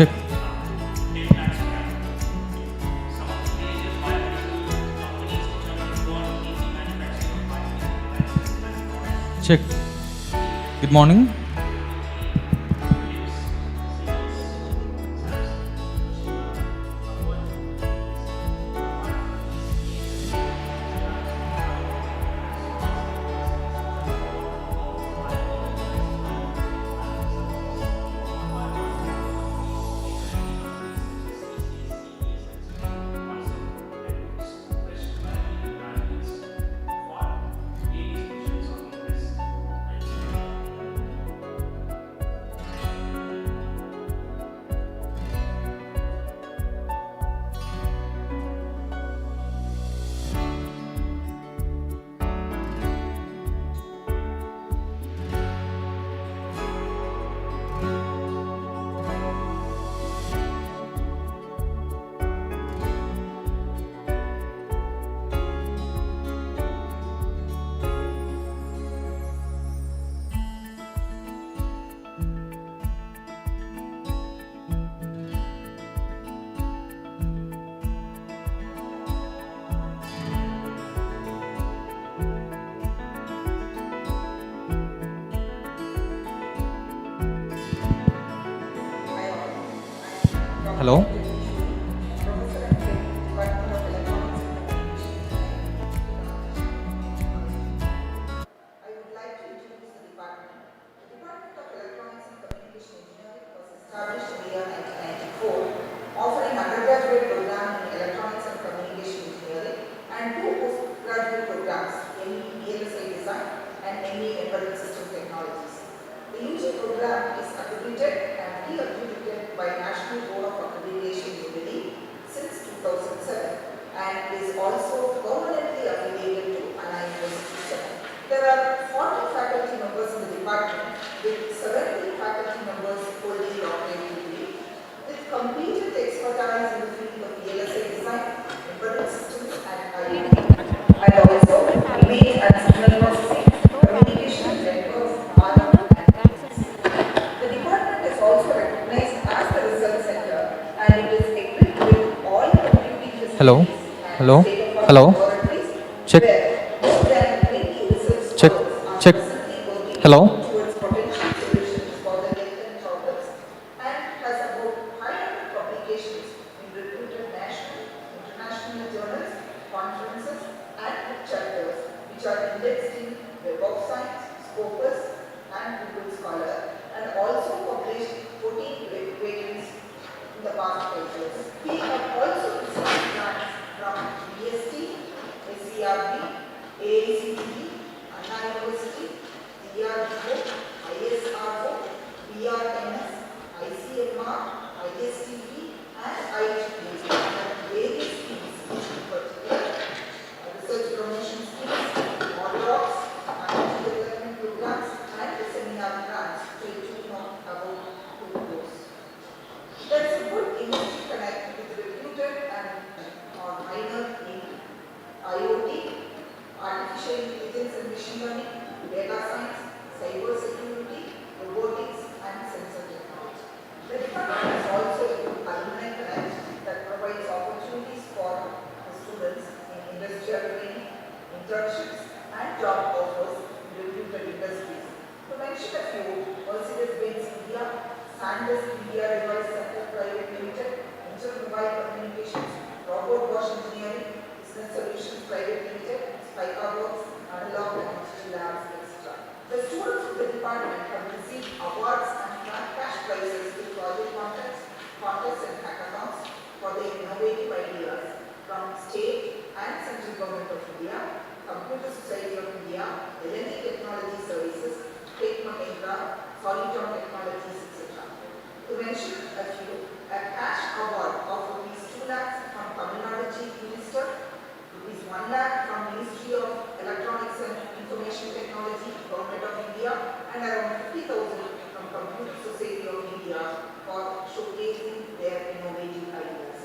Check. Check. Good morning. Hello. I would like to introduce the department. The Department of Electronics and Communication Engineering was established in the year 1994, offering undergraduate program in Electronics and Communication Engineering and two postgraduate programs, ME VLSI Design and ME Embedded System Technologies. The UG program is accredited and re-accredited by National Board of Accreditation New Delhi since 2007 and is also permanently affiliated to Anna University. There are 40 faculty members in the department with 70 faculty members holding doctorate degree with completed expertise in the field of VLSI design, embedded systems and IoT, and also image and signal processing, communication networks, RF and physics. The department is also recognized as the research center and it is equipped with all computing Hello. facilities and Hello. state-of-the-art Hello. laboratories Check. where more than 20 research Check. scholars are Check. presently working Hello. towards potential solutions for the latent problems and has about 500 publications in reputed national, international journals, conferences and book chapters which are indexed in Web of Science, Scopus and Google Scholar and also published 14 patents in the past 5 years. We have also received grants from BST, SCRB, AICTE, Anna University, DRDO, ISRO, BRMS, ICMR, ISTP, and ITP, and various schemes, in particular, research promotion schemes, model-ops, IT development programs, and the seminar grants to the tune of about 2 crores. There's a good industry connect with reputed and minor in IoT, artificial intelligence and machine learning, data science, cyber security, robotics, and sensor technology. The department has also a good alumni connect that provides opportunities for the students in industrial training, internships, and job offers in reputed industries. To mention a few, Mercedes-Benz India, Sandisk India Device Center Private Limited, Intermobile Communications, Robot Bosch Engineering, Business Solutions Private Limited, Spikeworks, Analog and Digital Labs, etc. The students of the department have received awards and cash prizes to project contests and hackathons for their innovative ideas from state and central government of India, Computer Society of India, LNE Technology Services, Tech Mahindra, Soliton Technologies, etc. To mention a few, a cash award of ₹2 lakhs from Tamil Nadu Chief Minister, ₹1 lakh from Ministry of Electronics and Information Technology, Government of India, and around 50,000 from Computer Society of India for showcasing their innovative ideas.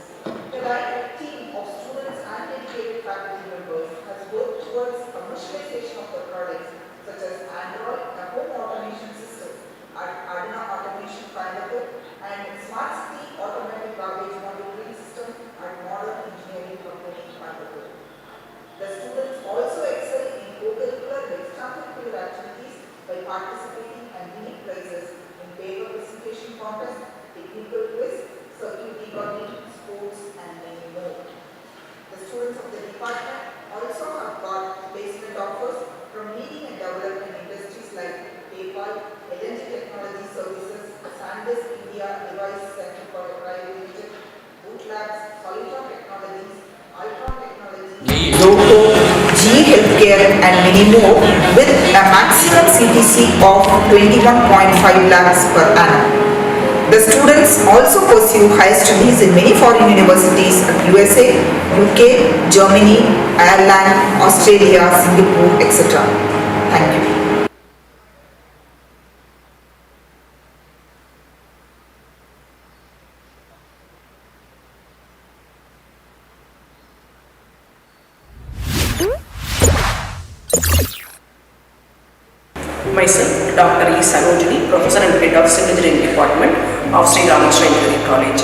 The right team of students and dedicated faculty members has worked towards commercialization of the products such as Android, a home automation system, Adana Automation Coimbatore, and Smart City Roto, GE Healthcare and many more with a maximum CTC of 21.5 lakhs per annum. The students also pursue higher studies in many foreign universities at USA, UK, Germany, Ireland, Australia, Singapore, etc. Thank you. Myself, Dr. E. Sarojini, Professor and Head of Civil Engineering Department of Sri Ramakrishna Engineering College.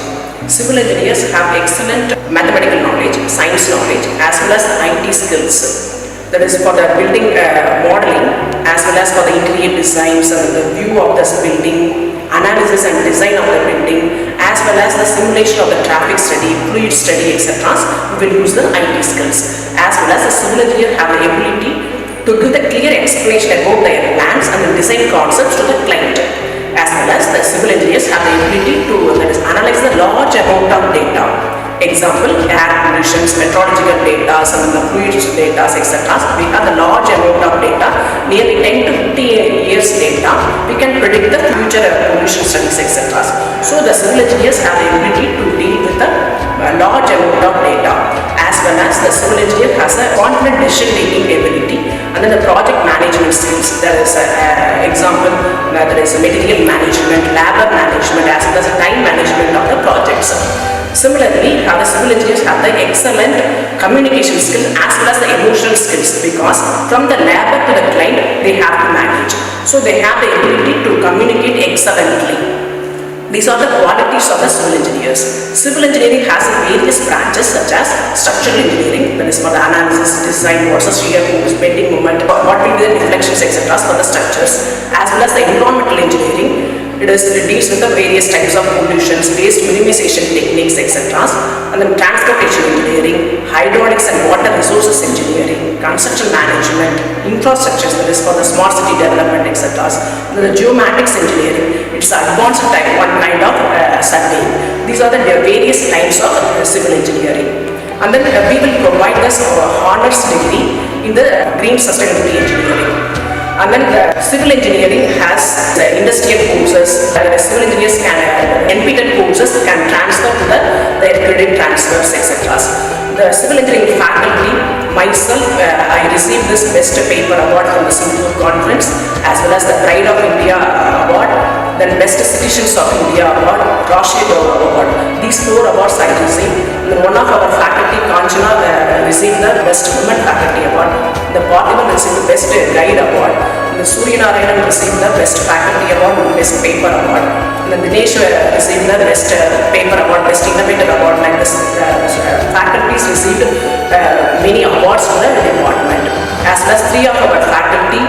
Civil engineers have excellent mathematical knowledge, science knowledge, as well as IT skills. That is for the building modeling, as well as for the interior designs and the view of this building, analysis and design of the building, as well as the simulation of the traffic study, fluid study, etc. We will use the IT skills. As well as the civil engineer have the ability to give the clear explanation about their plans and the design concepts to the client. As well as the civil engineers have the ability to analyze the large amount of data. Example, air conditions, meteorological data, some of the fluid data, etc. We have the large amount of data, nearly 10 to 50 years data. We can predict the future pollution studies, etc. So the civil engineers have the ability to deal with the large amount of data, as well as the civil engineer has a confident decision making ability, and then the project management skills. There is an example, there is material management, labor management, as well as time management of the projects. Similarly, the civil engineers have the excellent communication skills as well as the emotional skills, because from the labor to the client they have to manage. So they have the ability to communicate excellently. These are the qualities of the civil engineers. Civil engineering has various branches such as structural engineering, that is for the analysis, design, what's the shear force, bending moment, what will be the deflections, etc. for the structures, as well as the environmental engineering. It deals with the various types of pollutions, waste minimization techniques, etc. And then transportation engineering, hydraulics and water resources engineering, construction management, infrastructures, that is for the smart city development, etc. And then the geomatics engineering, it's advanced type 1 kind of surveying. These are the various kinds of civil engineering. And then we will provide this honors degree in the green sustainability engineering. And then the civil engineering has the industrial courses. The civil engineers can NPTEL courses can transfer to their credit transfers, etc. The civil engineering faculty, myself, I received this best paper award from the Singapore conference, as well as the Pride of India award, then Best Citizens of India award, Rashtriya Gaurav award. These 4 awards I received. And then one of our faculty, Kanchana, received the Best Women Faculty award. The Parthiban received the Best Guide award. The Surya Narayanan received the Best Faculty award and Best Paper award. And then Dinesh received the Best Paper award, Best Innovator award. Like this, faculties received many awards for the department. As well as 3 of our faculty,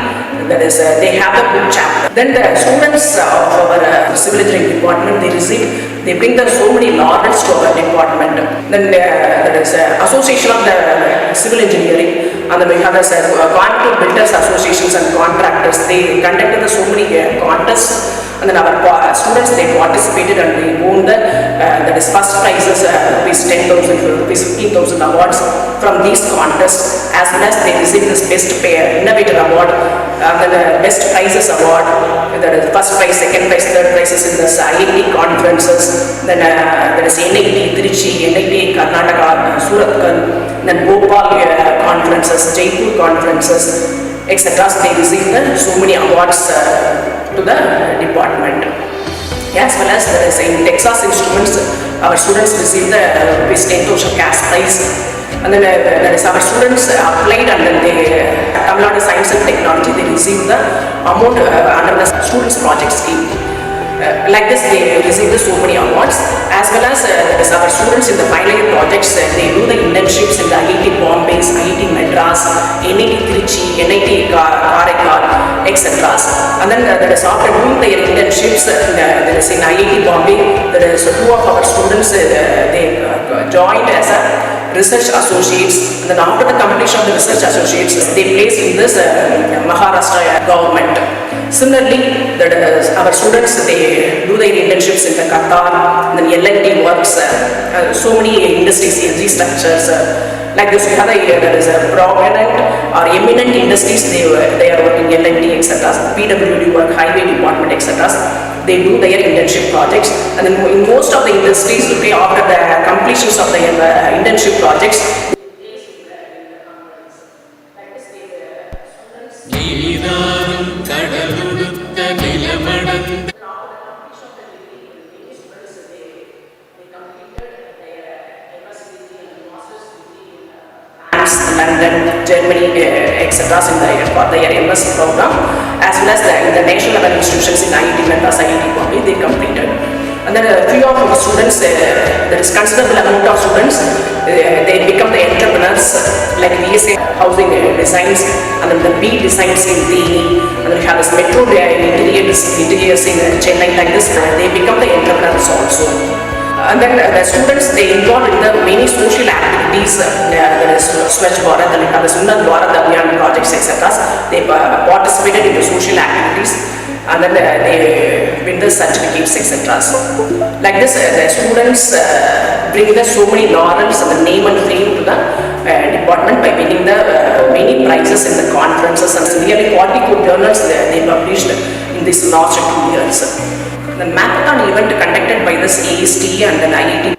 that is, they have the book chapter. Then the students of our civil engineering department, they bring so many laurels to our department. Then there is Association of the Civil Engineering, and then we have the Coimbatore Builders Associations and Contractors. They conducted so many contests, and then our students, they participated and they won the that is first prizes, rupees 10,000, rupees 15,000 awards from these contests, as well as they received this Best Innovator award, then the Best Prizes award. That is first prize, second prize, third prizes in the IIT conferences. Then there is NIT Trichy, NIT Karnataka, Suratkal, then Bhopal conferences, Jaipur conferences, etc. They received so many awards to the department. As well as there is in Texas Instruments, our students received the rupees 10,000 cash prize. And then there is our students applied, and then they Tamil Nadu Science and Technology, they received the amount under the students project scheme. Like this, they received so many awards, as well as our students in the final year projects, they do the internships in the IIT Bombay, IIT Madras, NIT Trichy, NIT Karaikal, etc. And then there is after doing their internships, there is in IIT Bombay, there is 2 of our students, they joined as a research associates, and then after the completion of the research associates, they placed in this Maharashtra government. Similarly, our students, they do their internships in the Qatar, and then L&T works, so many industries, energy structures, Like this, we have there is a prominent or eminent industries, they are working L&T, etc. PWD work, highway department, etc. They do their internship projects, and then in most of the industries, okay, after the completions of the internship projects, நீதானும் கடலுடுத்த நிலமடந்த France, London, Germany, etc. in for their MS program, as well as the national level institutions in IIT Madras, IIT Bombay, they completed. And then a few of the students, there is considerable amount of students, they become the entrepreneurs, like VSA housing designs, and then the B designs in Delhi, and then we have this metro interiors in Chennai, like this, they become the entrepreneurs also. And then the students, they involved in the many social activities, there is Swachh Bharat, then we have the Sundar Bharat Abhiyan projects, etc. They participated in the social activities, and then they win the certificates, etc. Like this, the students bring the so many laurels and the name and fame to the department by winning the many prizes in the conferences, and nearly 44 journals they published in this last 2 years. The Macathon event conducted by this AST and then IIT.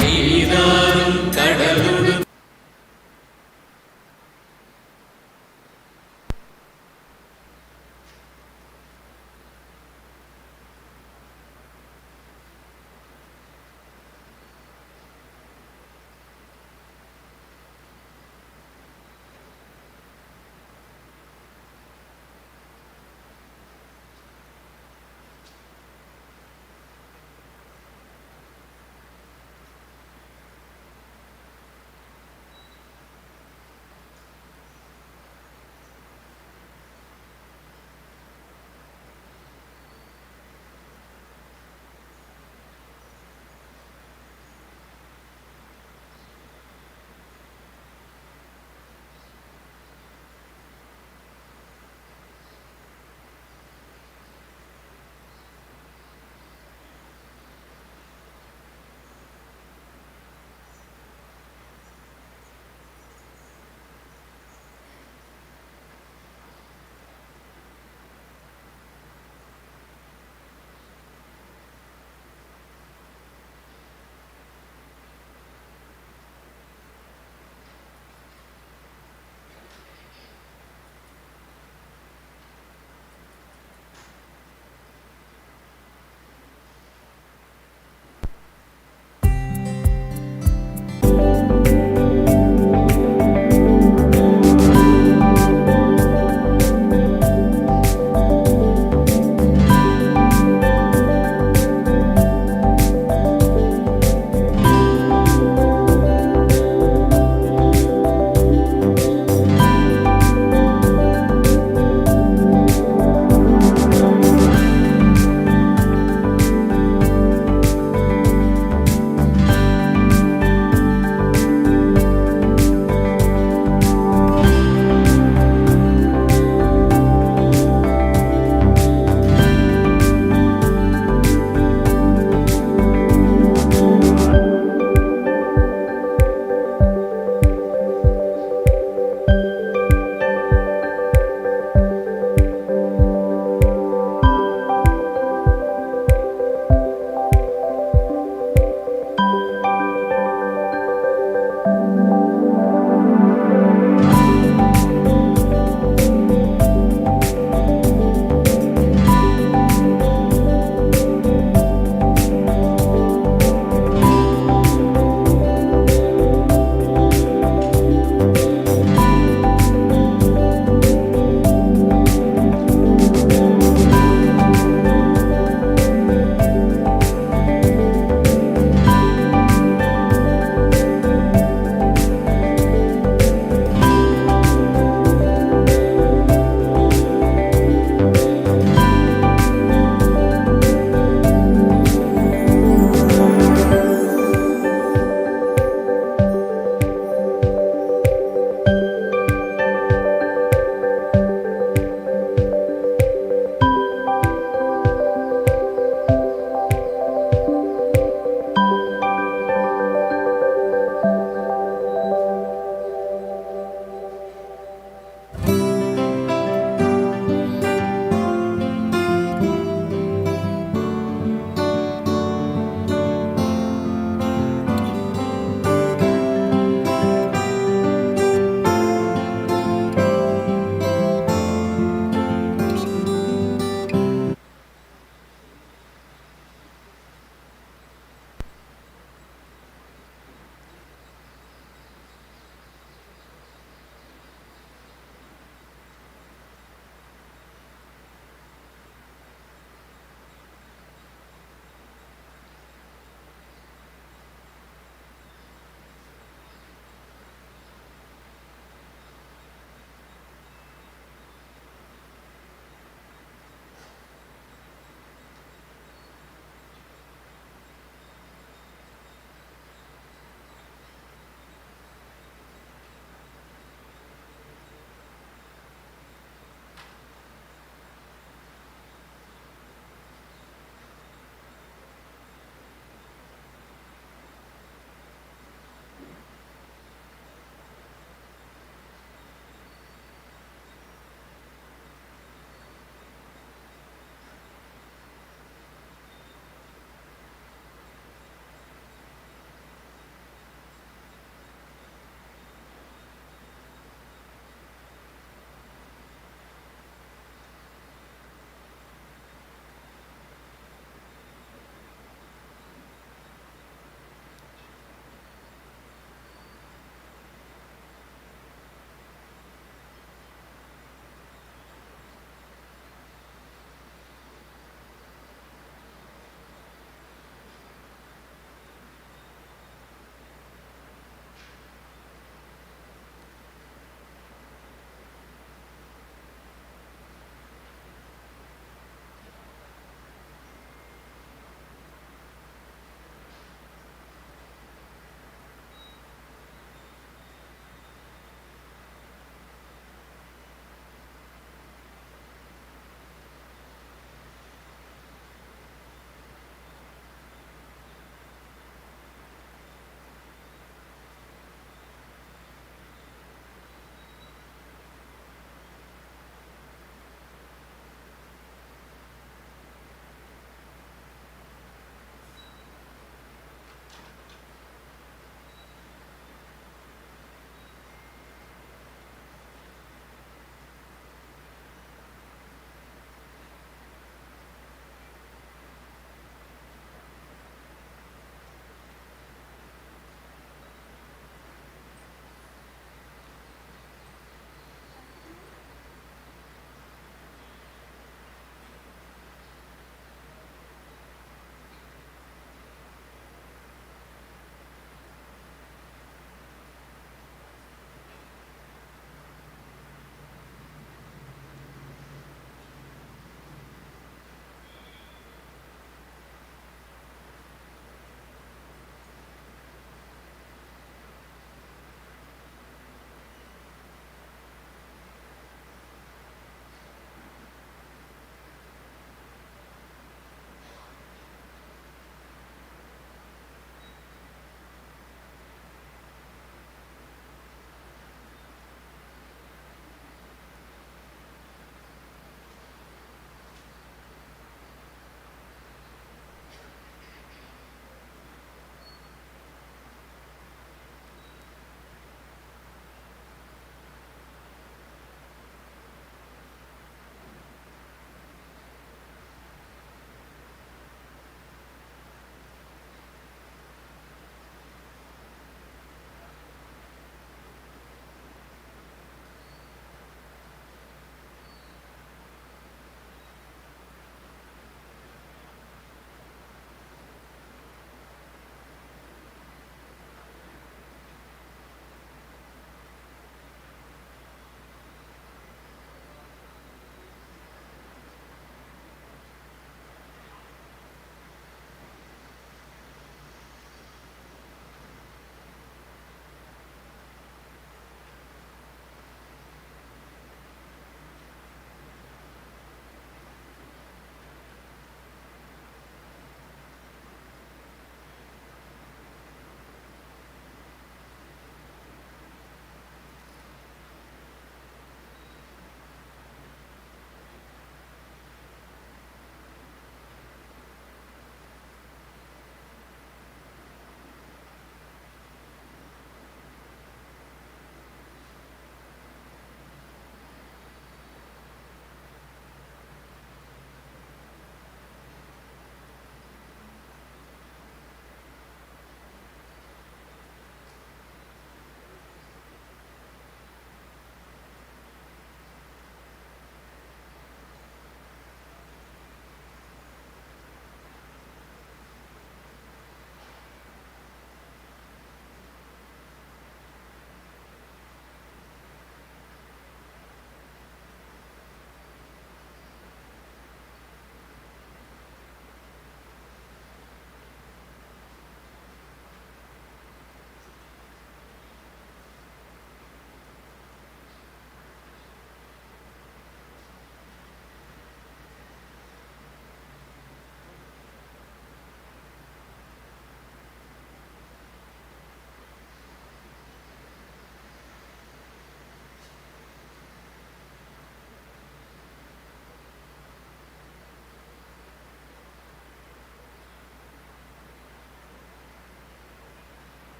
நீதானும் கடலுடுத்த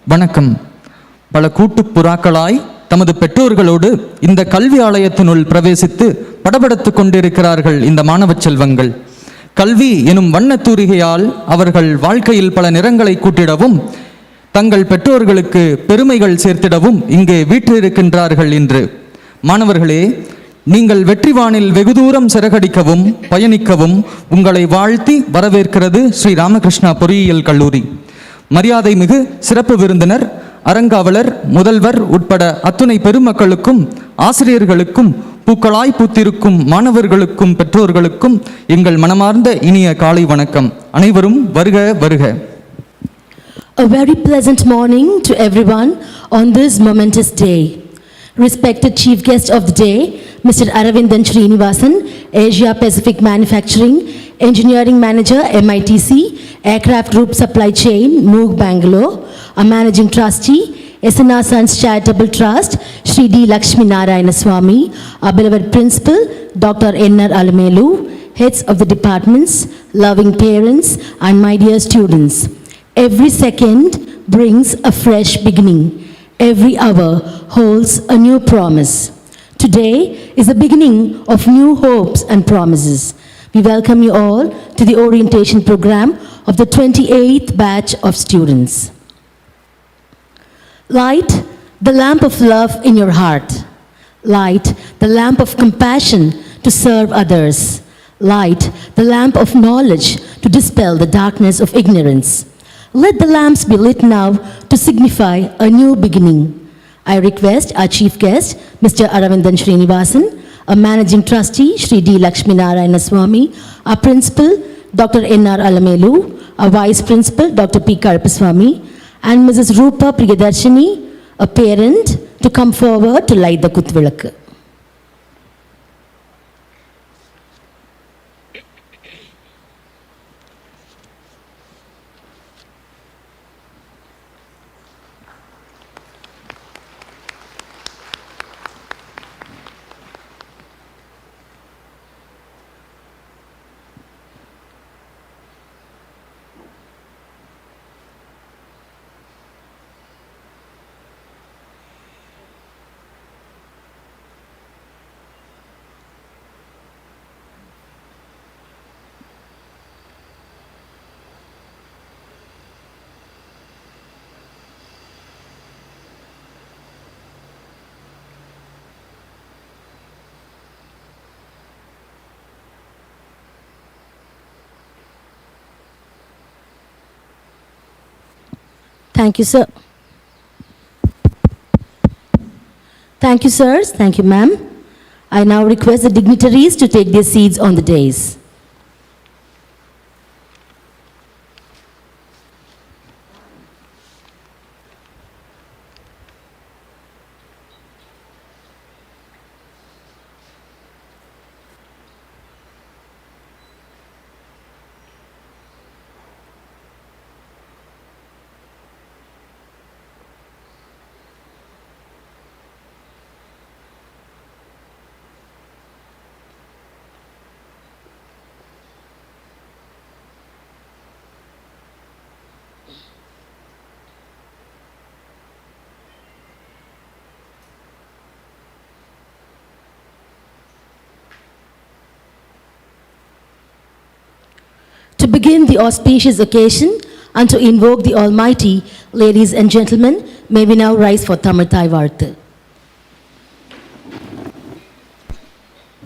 வணக்கம். பல கூட்டுப் புறாக்களாய் தமது பெற்றோர்களோடு இந்த கல்வி ஆலயத்தினுள் பிரவேசித்து படபடத்துக் கொண்டிருக்கிறார்கள் இந்த மாணவ செல்வங்கள். கல்வி எனும் வண்ணத் தூரிகையால் அவர்கள் வாழ்க்கையில் பல நிறங்களை கூட்டிடவும் தங்கள் பெற்றோர்களுக்கு பெருமைகள் சேர்த்திடவும் இங்கே வீற்றிருக்கின்றார்கள் என்று. மாணவர்களே, நீங்கள் வெற்றிவானில் வெகு தூரம் சிறகடிக்கவும் பயணிக்கவும் உங்களை வாழ்த்தி வரவேற்கிறது ஸ்ரீ ராமகிருஷ்ணா பொறியியல் கல்லூரி. மரியாதை மிகு சிறப்பு விருந்தினர், அரங்காவலர், முதல்வர் உட்பட அத்துணை பெருமக்களுக்கும் ஆசிரியர்களுக்கும் பூக்களாய் பூத்திருக்கும் மாணவர்களுக்கும் பெற்றோர்களுக்கும் எங்கள் மனமார்ந்த இனிய காலை வணக்கம். அனைவரும் வருக வருக. A very pleasant morning to everyone on this momentous day. Respected Chief Guest of the day, Mr. Aravindan Srinivasan, Asia Pacific Manufacturing, Engineering Manager, MITC, Aircraft Group Supply Chain, Moog, Bangalore, a Managing Trustee, SNR Sons Charitable Trust, Shri D. Lakshmi Narayana Swami, our beloved Principal, Dr. N.R. Alamelu, heads of the departments, loving parents, and my dear students. Every second brings a fresh beginning. Every hour holds a new promise. Today is the beginning of new hopes and promises. We welcome you all to the orientation program of the 28th batch of students. Light the lamp of love in your heart. Light the lamp of compassion to serve others. Light the lamp of knowledge to dispel the darkness of ignorance. Let the lamps be lit now to signify a new beginning. I request our chief guest, Mr. Aravindan Srinivasan, a managing trustee, Shri D. Lakshmi Narayana Swami, our principal, Dr. N.R. Alamelu, our vice principal, Dr. P. Karapaswamy, and Mrs. Rupa Priyadarshini, a parent, to come forward to light the Kutvilakku. Thank you, sir. Thank you, sirs. Thank you, ma'am. I now request the dignitaries to take their seats on the dais. To begin the auspicious occasion and to invoke the Almighty, ladies and gentlemen, may we now rise for Tamil Thai Varthu.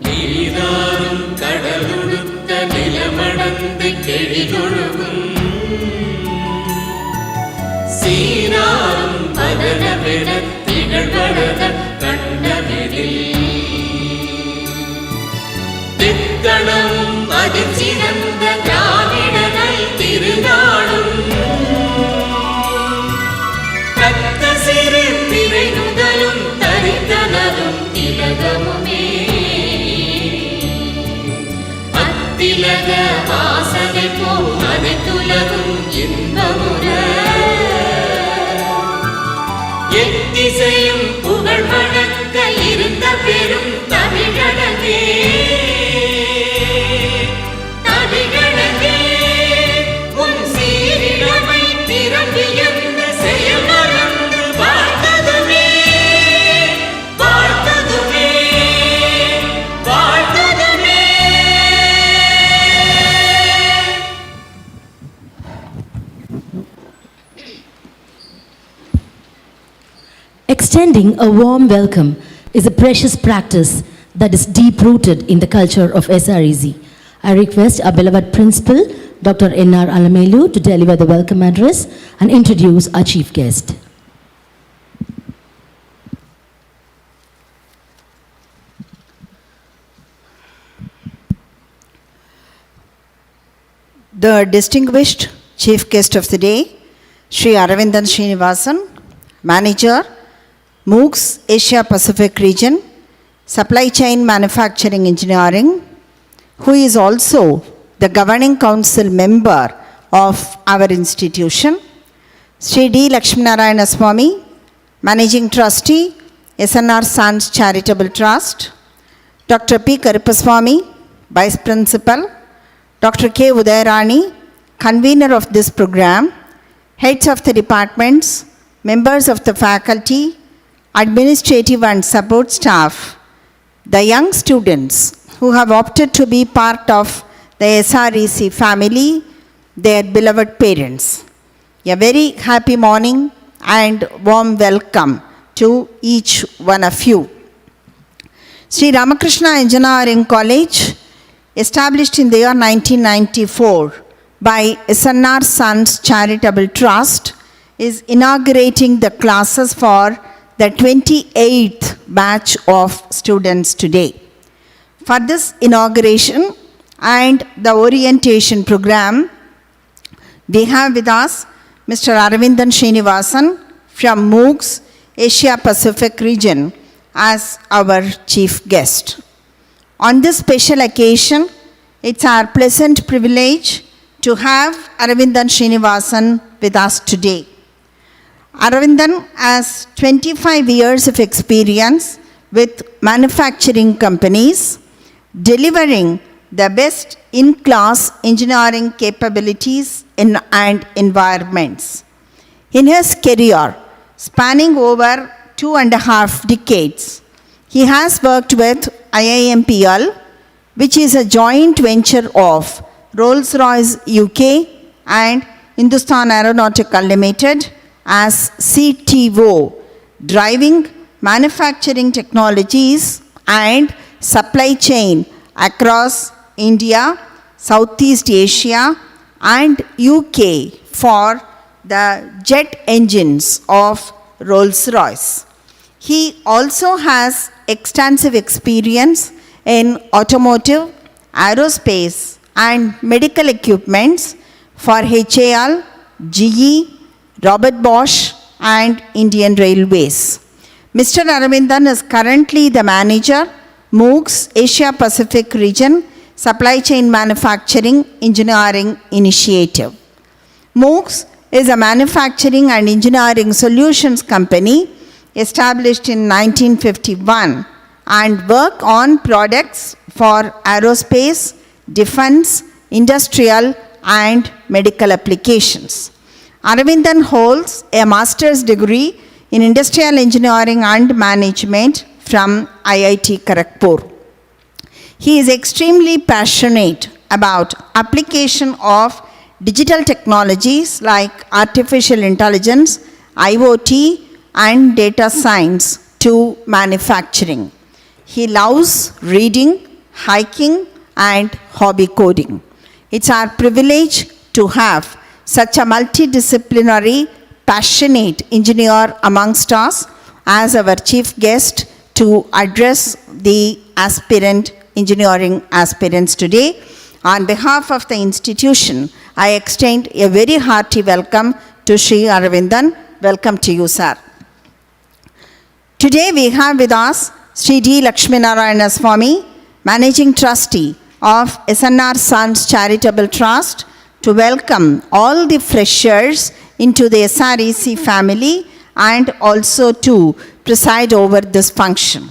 நீதாரும் கடலுடுத்த நிலமடந்து கெழிலொழுகும் சீராரும் பதனமெனத் திகழ்வடத கண்டமெனில் தித்தனமும் அதிர்ச்சிறந்த திராவிடனை திருநாளும் தத்த சிறு பிறை நுதலும் தரித்தனரும் திலகமுமே அத்திலக வாசனை போ அனைத்துலகும் இன்பமுற எத்திசையும் புகழ் வழங்க இருந்த பெரும் தமிழனே உன் சீரிழமை திறந்து எந்த செயல்மர Extending a warm welcome is a precious practice that is deep-rooted in the culture of SREC. I request our beloved Principal, Dr. N.R. Alamelu, to deliver the welcome address and introduce our chief guest. The distinguished chief guest of the day, Sri Aravindan Srinivasan, Manager, MOOCs Asia Pacific Region, Supply Chain Manufacturing Engineering, who is also the Governing Council member of our institution, Sri D. Lakshminarayana Swami, Managing Trustee, SNR Sons Charitable Trust, Dr. P. Karupaswamy, Vice Principal, Dr. K. Udayarani, convener of this program, heads of the departments, members of the faculty, administrative and support staff, the young students who have opted to be part of the SREC family, their beloved parents. A very happy morning and warm welcome to each one of you. Sri Ramakrishna Engineering College, established in the year 1994 by SNR Sons Charitable Trust, is inaugurating the classes for the 28th batch of students today. For this inauguration and the orientation program, we have with us Mr. Aravindan Srinivasan from MOOCs Asia Pacific Region as our chief guest. On this special occasion, it's our pleasant privilege to have Aravindan Srinivasan with us today. Aravindan has 25 years of experience with manufacturing companies, delivering the best in-class engineering capabilities and environments. In his career, spanning over 2.5 decades, he has worked with IIMPL, which is a joint venture of Rolls-Royce UK and Hindustan Aeronautical Limited as CTO, driving manufacturing technologies and supply chain across India, Southeast Asia and UK for the jet engines of Rolls-Royce. He also has extensive experience in automotive, aerospace and medical equipments for HAL, GE, Robert Bosch and Indian Railways. Mr. Aravindan is currently the manager, MOOCs Asia Pacific Region Supply Chain Manufacturing Engineering Initiative. MOOCs is a manufacturing and engineering solutions company established in 1951 and work on products for aerospace, defense, industrial and medical applications. Aravindan holds a master's degree in industrial engineering and management from IIT Kharagpur. He is extremely passionate about application of digital technologies like artificial intelligence, IoT and data science to manufacturing. He loves reading, hiking and hobby coding. It's our privilege to have such a multidisciplinary, passionate engineer amongst us as our chief guest to address the engineering aspirants today. On behalf of the institution, I extend a very hearty welcome to Sri Aravindan. Welcome to you, sir. Today we have with us Sri D. Lakshminarayana Swami, Managing Trustee of SNR Sons Charitable Trust, to welcome all the freshers into the SREC family and also to preside over this function.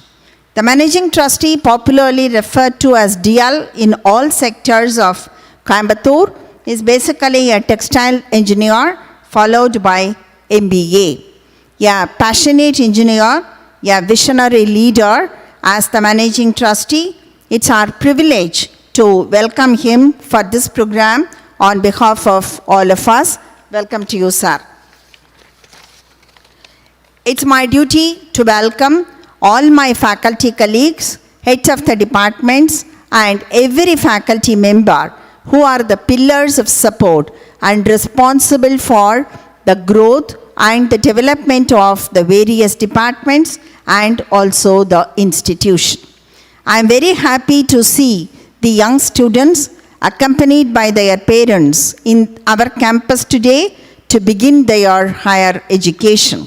The Managing Trustee, popularly referred to as DL in all sectors of Coimbatore, is basically a textile engineer followed by MBA. A passionate engineer, a visionary leader. As the Managing Trustee, it's our privilege to welcome him for this program on behalf of all of us. Welcome to you, sir. It's my duty to welcome all my faculty colleagues, heads of the departments, and every faculty member who are the pillars of support and responsible for the growth and the development of the various departments and also the institution. I am very happy to see the young students accompanied by their parents in our campus today to begin their higher education.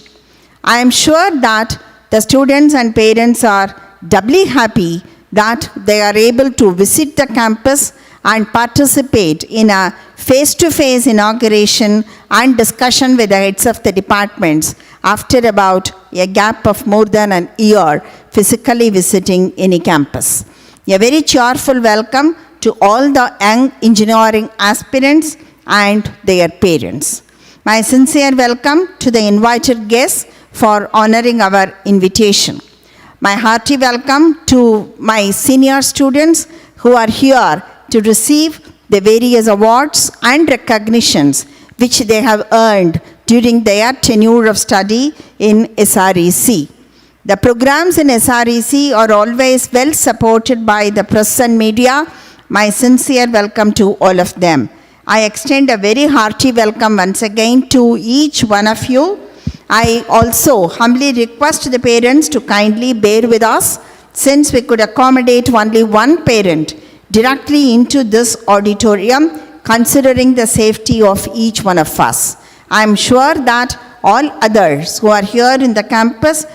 I am sure that the students and parents are doubly happy that they are able to visit the campus and participate in a face-to-face inauguration and discussion with the heads of the departments after about a gap of more than an year physically visiting any campus. A very cheerful welcome to all the young engineering aspirants and their parents. My sincere welcome to the invited guests for honoring our invitation. My hearty welcome to my senior students who are here to receive the various awards and recognitions which they have earned during their tenure of study in SREC. The programs in SREC are always well supported by the press and media. My sincere welcome to all of them. I extend a very hearty welcome once again to each one of you. I also humbly request the parents to kindly bear with us since we could accommodate only one parent directly into this auditorium, considering the safety of each one of us. I am sure that all others who are here in the campus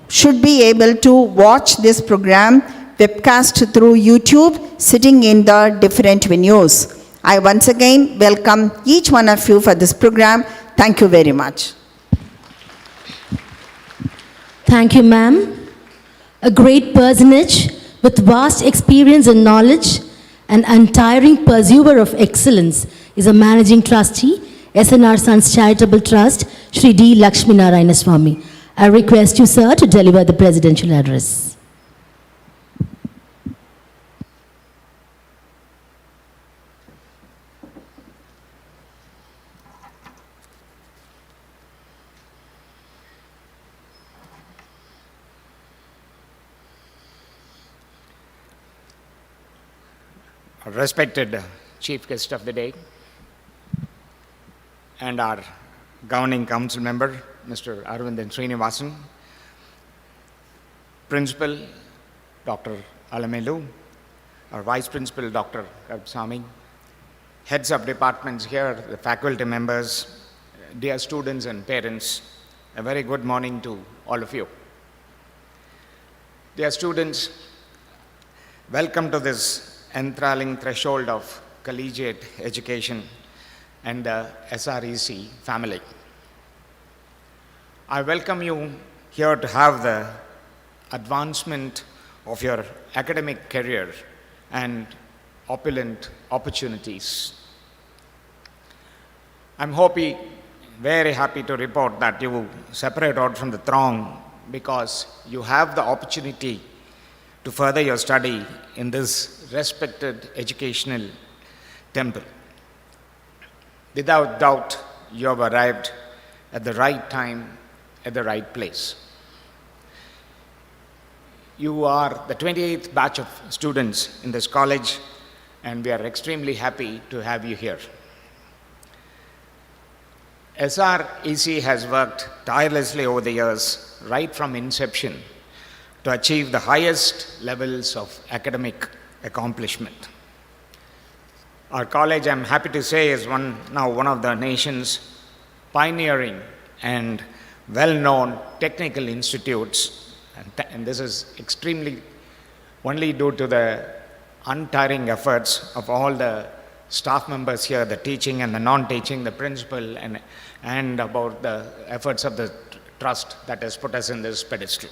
should be able to watch this program webcast through YouTube, sitting in the different venues. I once again welcome each one of you for this program. Thank you very much. Thank you, ma'am. A great personage with vast experience and knowledge, an untiring pursuer of excellence, is a managing trustee, SNR Sons Charitable Trust, Shri D. Lakshmi Narayana Swami. I request you, sir, to deliver the presidential address. Respected Chief Guest of the Day and our Governing Council Member, Mr. Aravindan Srinivasan, Principal, Dr. Alamelu, our Vice Principal, Dr. Kabsami, Heads of Departments here, the faculty members, dear students and parents, a very good morning to all of you. Dear students, welcome to this enthralling threshold of collegiate education and the SREC family. I welcome you here to have the advancement of your academic career and opulent opportunities. I'm very happy to report that you separate out from the throng because you have the opportunity to further your study in this respected educational temple. Without doubt, you have arrived at the right time, at the right place. You are the 28th batch of students in this college, and we are extremely happy to have you here. SREC has worked tirelessly over the years, right from inception, to achieve the highest levels of academic accomplishment. Our college, I'm happy to say, is now one of the nation's pioneering and well-known technical institutes, and this is extremely only due to the untiring efforts of all the staff members here, the teaching and the non-teaching, the principal, and about the efforts of the trust that has put us in this pedestal.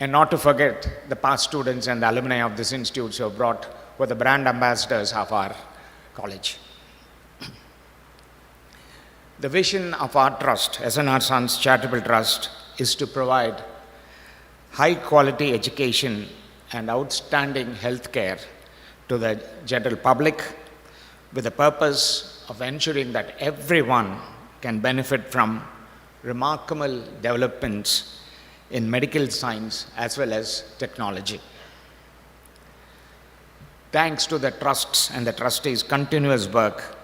And not to forget the past students and the alumni of this institute who were the brand ambassadors of our college. The vision of our trust, SNR Sons Charitable Trust, is to provide high quality education and outstanding health care to the general public with the purpose of ensuring that everyone can benefit from remarkable developments in medical science as well as technology. Thanks to the trusts and the trustees' continuous work,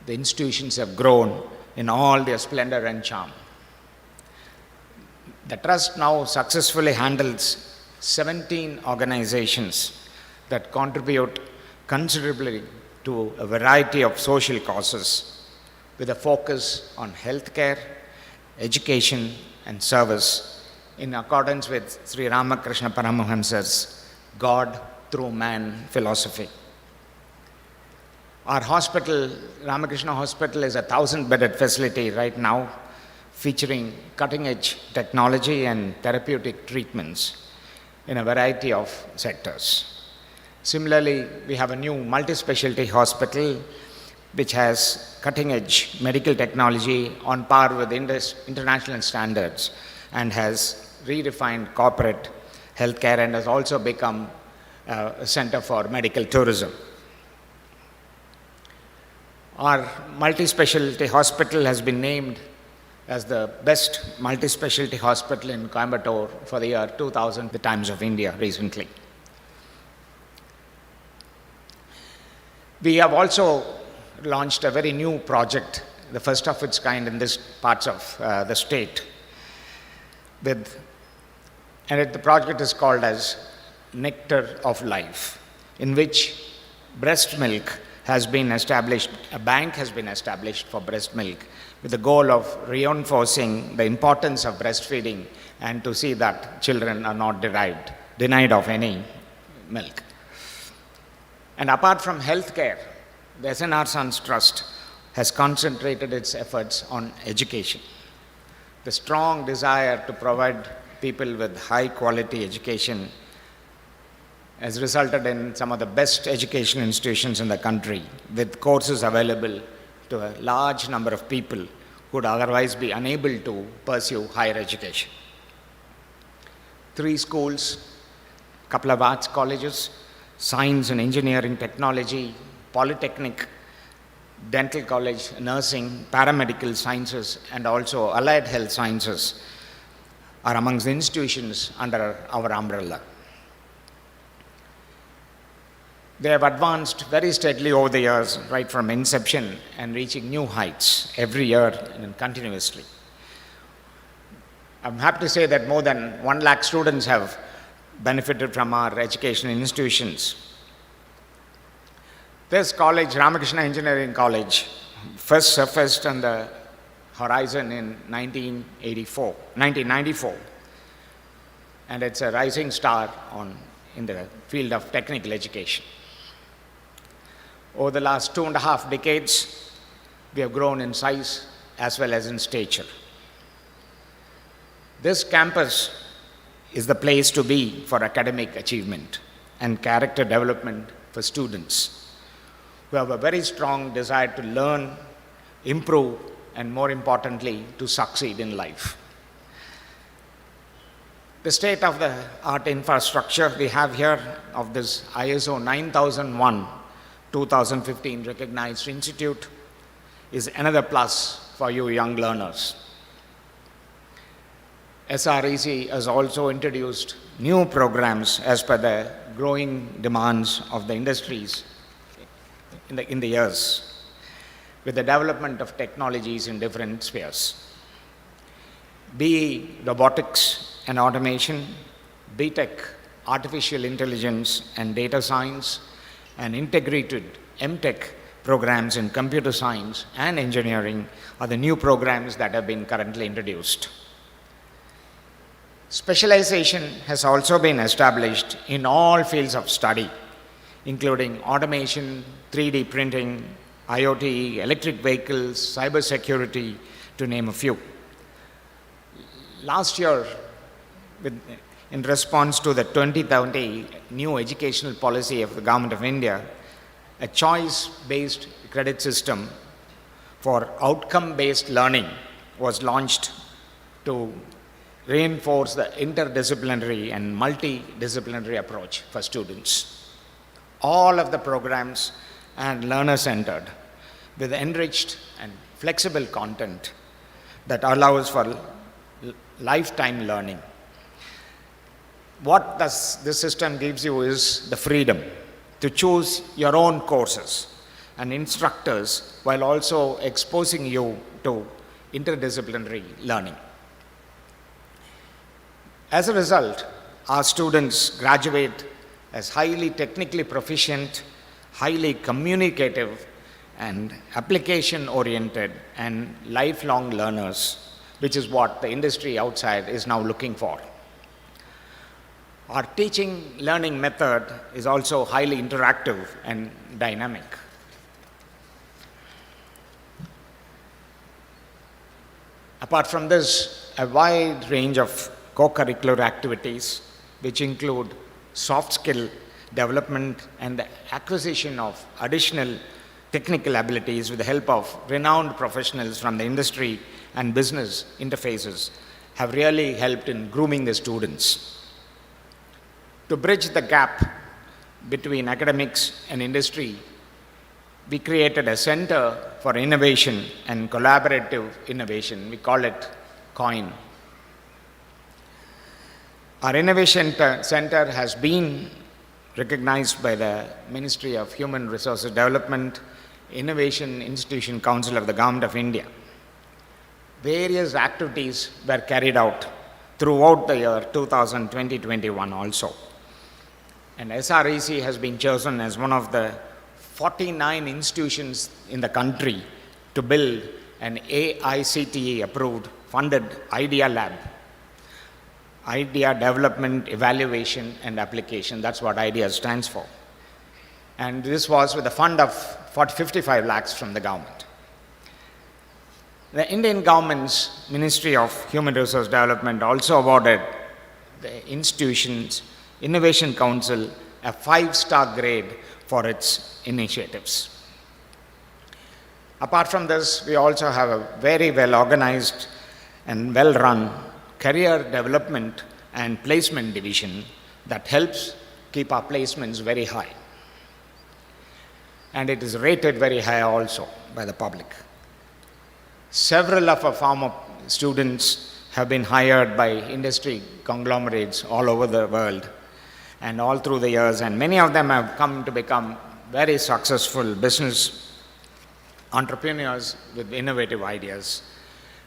the institutions have grown in all their splendor and charm. The trust now successfully handles 17 organizations that contribute considerably to a variety of social causes with a focus on healthcare, education, and service in accordance with Sri Ramakrishna Paramahamsa's God through man philosophy. Our hospital, Ramakrishna Hospital, is a 1,000-bedded facility right now, featuring cutting-edge technology and therapeutic treatments in a variety of sectors. Similarly, we have a new multi-specialty hospital which has cutting-edge medical technology on par with international standards and has redefined corporate healthcare and has also become a center for medical tourism. Our multi-specialty hospital has been named as the best multi-specialty hospital in Coimbatore for the year 2000, the Times of India recently. We have also launched a very new project, the first of its kind in this parts of the state. The project is called as Nectar of Life, in which breast milk has been established, a bank has been established for breast milk with the goal of reinforcing the importance of breastfeeding and to see that children are not denied of any milk. And apart from healthcare, the SNR Sons Trust has concentrated its efforts on education. The strong desire to provide people with high quality education has resulted in some of the best education institutions in the country, with courses available to a large number of people who would otherwise be unable to pursue higher education. 3 schools, a couple of arts colleges, science and engineering technology, polytechnic, dental college, nursing, paramedical sciences, and also allied health sciences are amongst the institutions under our umbrella. They have advanced very steadily over the years, right from inception and reaching new heights every year and continuously. I'm happy to say that more than 1 lakh students have benefited from our education institutions. This college, Ramakrishna Engineering College, first surfaced on the horizon in 1994, and it's a rising star in the field of technical education. Over the last 2.5 decades, we have grown in size as well as in stature. This campus is the place to be for academic achievement and character development for students who have a very strong desire to learn, improve, and more importantly, to succeed in life. The state-of-the-art infrastructure we have here of this ISO 9001-2015 recognized institute is another plus for you young learners. SREC has also introduced new programs as per the growing demands of the industries in the years, with the development of technologies in different spheres. Be robotics and automation, B.Tech, artificial intelligence and data science, and integrated M.Tech programs in computer science and engineering are the new programs that have been currently introduced. Specialization has also been established in all fields of study, including automation, 3D printing, IoT, electric vehicles, cybersecurity, to name a few. Last year, in response to the 2020 new educational policy of the Government of India, a choice-based credit system for outcome-based learning was launched to reinforce the interdisciplinary and multidisciplinary approach for students. All of the programs are learner-centered with enriched and flexible content that allows for lifetime learning. What this system gives you is the freedom to choose your own courses and instructors while also exposing you to interdisciplinary learning. As a result, our students graduate as highly technically proficient, highly communicative, and application-oriented and lifelong learners, which is what the industry outside is now looking for. Our teaching learning method is also highly interactive and dynamic. Apart from this, a wide range of co-curricular activities, which include soft skill development and the acquisition of additional technical abilities with the help of renowned professionals from the industry and business interfaces, have really helped in grooming the students. To bridge the gap between academics and industry, we created a Center for Innovation and Collaborative Innovation. We call it COIN. Our Innovation Center has been recognized by the Ministry of Human Resources Development, Innovation Institution Council of the Government of India. Various activities were carried out throughout the year 2020-21 also. And SREC has been chosen as one of the 49 institutions in the country to build an AICTE approved funded Idea Lab. Idea Development, Evaluation and Application, that's what IDEA stands for. And this was with a fund of 55 lakhs from the government. The Indian government's Ministry of Human Resource Development also awarded the institution's Innovation Council a 5-star grade for its initiatives. Apart from this, we also have a very well organized and well run career development and placement division that helps keep our placements very high. And it is rated very high also by the public. Several of our former students have been hired by industry conglomerates all over the world and all through the years, and many of them have come to become very successful business entrepreneurs with innovative ideas.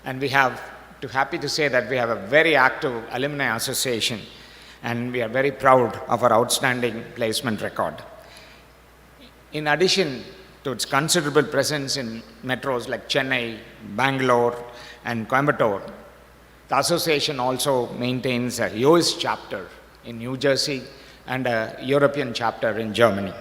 And we have happy to say that we have a very active alumni association, and we are very proud of our outstanding placement record. In addition to its considerable presence in metros like Chennai, Bangalore, and Coimbatore, the association also maintains a US chapter in New Jersey and a European chapter in Germany.